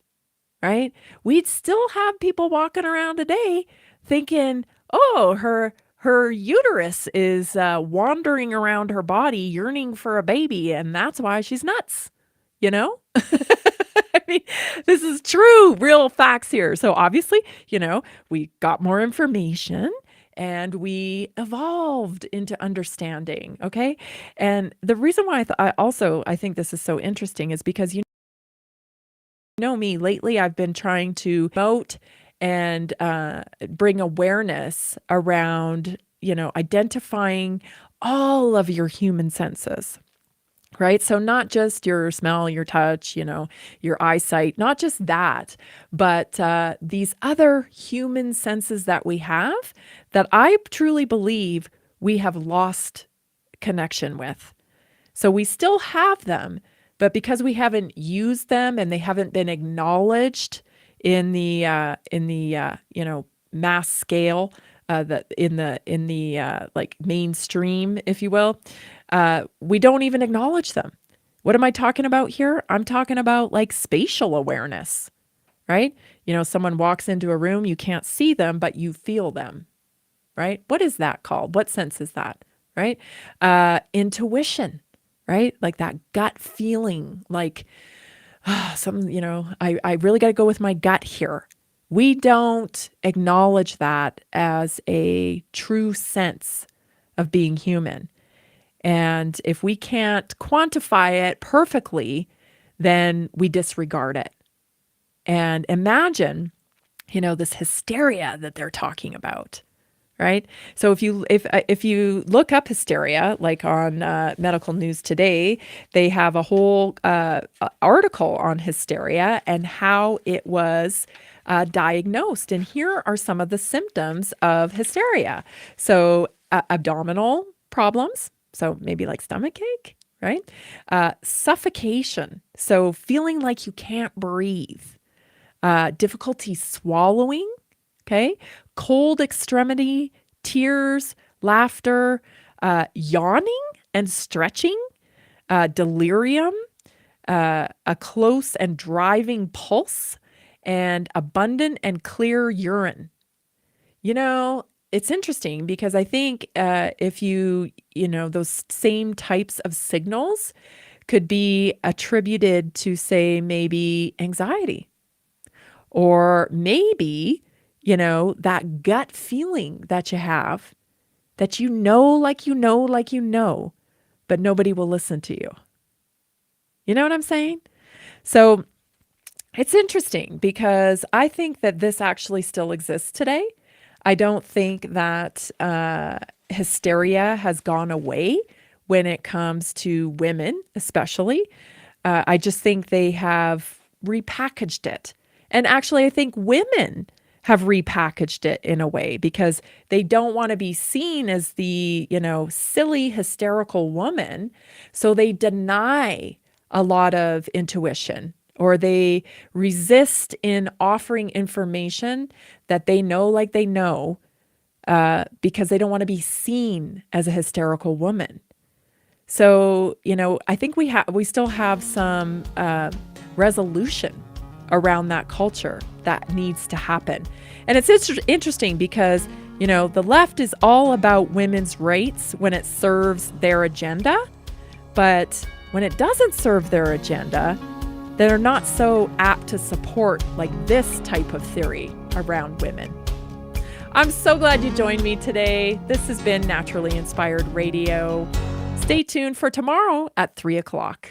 Speaker 2: right? We'd still have people walking around today thinking, oh, her uterus is wandering around her body, yearning for a baby, and that's why she's nuts, you know? I mean, this is true, real facts here. So obviously, you know, we got more information and we evolved into understanding, okay? And the reason why I think this is so interesting is because you know me, lately I've been trying to promote and bring awareness around, you know, identifying all of your human senses, right? So not just your smell, your touch, you know, your eyesight, not just that, but these other human senses that we have that I truly believe we have lost connection with. So we still have them, but because we haven't used them and they haven't been acknowledged in the you know, mass scale, that in the like mainstream, if you will, we don't even acknowledge them. What am I talking about here? I'm talking about like spatial awareness, right? You know, someone walks into a room, you can't see them, but you feel them, right? What is that called? What sense is that, right? Intuition, right? Like that gut feeling, like you know, I really got to go with my gut here. We don't acknowledge that as a true sense of being human. And if we can't quantify it perfectly, then we disregard it. And imagine, you know, this hysteria that they're talking about, right? So if you look up hysteria, like on Medical News Today, they have a whole article on hysteria and how it was diagnosed. And here are some of the symptoms of hysteria. So abdominal problems, so maybe like stomach ache, right? Suffocation, so feeling like you can't breathe. Difficulty swallowing, okay? Cold extremity, tears, laughter, yawning and stretching, delirium, a close and driving pulse, and abundant and clear urine. You know, it's interesting because I think if you know, those same types of signals could be attributed to, say, maybe anxiety, or maybe, you know, that gut feeling that you have, that you know, like you know, like you know, but nobody will listen to you. You know what I'm saying? So it's interesting because I think that this actually still exists today. I don't think that hysteria has gone away when it comes to women, especially. I just think they have repackaged it. And actually, I think women have repackaged it in a way because they don't want to be seen as the, you know, silly, hysterical woman. So they deny a lot of intuition or they resist in offering information that they know, like they know, because they don't want to be seen as a hysterical woman. So, I think we still have some resolution around that culture that needs to happen. And it's interesting because, the left is all about women's rights when it serves their agenda. But when it doesn't serve their agenda, they're not so apt to support like this type of theory around women. I'm so glad you joined me today. This has been Naturally Inspired Radio. Stay tuned for tomorrow at 3 o'clock.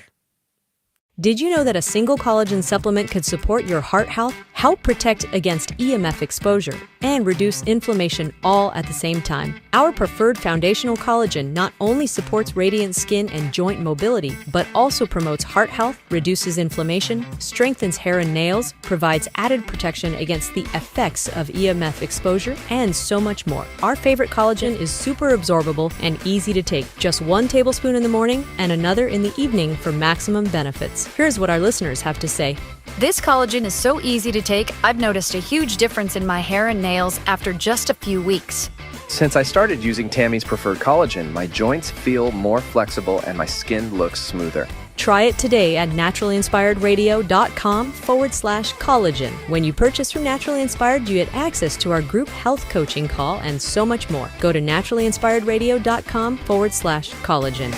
Speaker 5: Did you know that a single collagen supplement could support your heart health, help protect against EMF exposure, and reduce inflammation all at the same time? Our preferred foundational collagen not only supports radiant skin and joint mobility, but also promotes heart health, reduces inflammation, strengthens hair and nails, provides added protection against the effects of EMF exposure, and so much more. Our favorite collagen is super absorbable and easy to take. Just 1 tablespoon in the morning and another in the evening for maximum benefits. Here's what our listeners have to say.
Speaker 9: This collagen is so easy to take, I've noticed a huge difference in my hair and nails after just a few weeks.
Speaker 4: Since I started using Tammy's Preferred Collagen, my joints feel more flexible and my skin looks smoother.
Speaker 5: Try it today at naturallyinspiredradio.com/collagen. When you purchase from Naturally Inspired, you get access to our group health coaching call and so much more. Go to naturallyinspiredradio.com/collagen.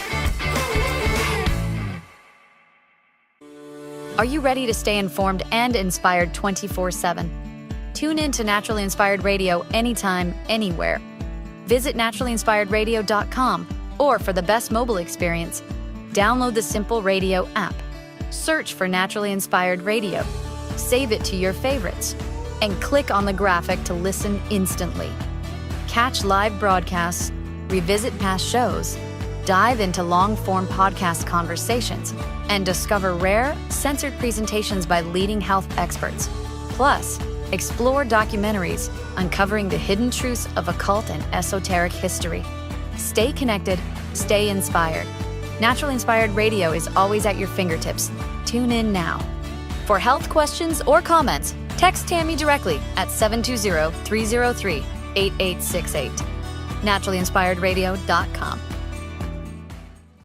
Speaker 9: Are you ready to stay informed and inspired 24/7? Tune in to Naturally Inspired Radio anytime, anywhere. Visit naturallyinspiredradio.com, or for the best mobile experience, download the Simple Radio app. Search for Naturally Inspired Radio, save it to your favorites, and click on the graphic to listen instantly. Catch live broadcasts, revisit past shows, dive into long-form podcast conversations, and discover rare, censored presentations by leading health experts. Plus, explore documentaries uncovering the hidden truths of occult and esoteric history. Stay connected, stay inspired. Naturally Inspired Radio is always at your fingertips. Tune in now. For health questions or comments, text Tammy directly at 720-303-8868. naturallyinspiredradio.com.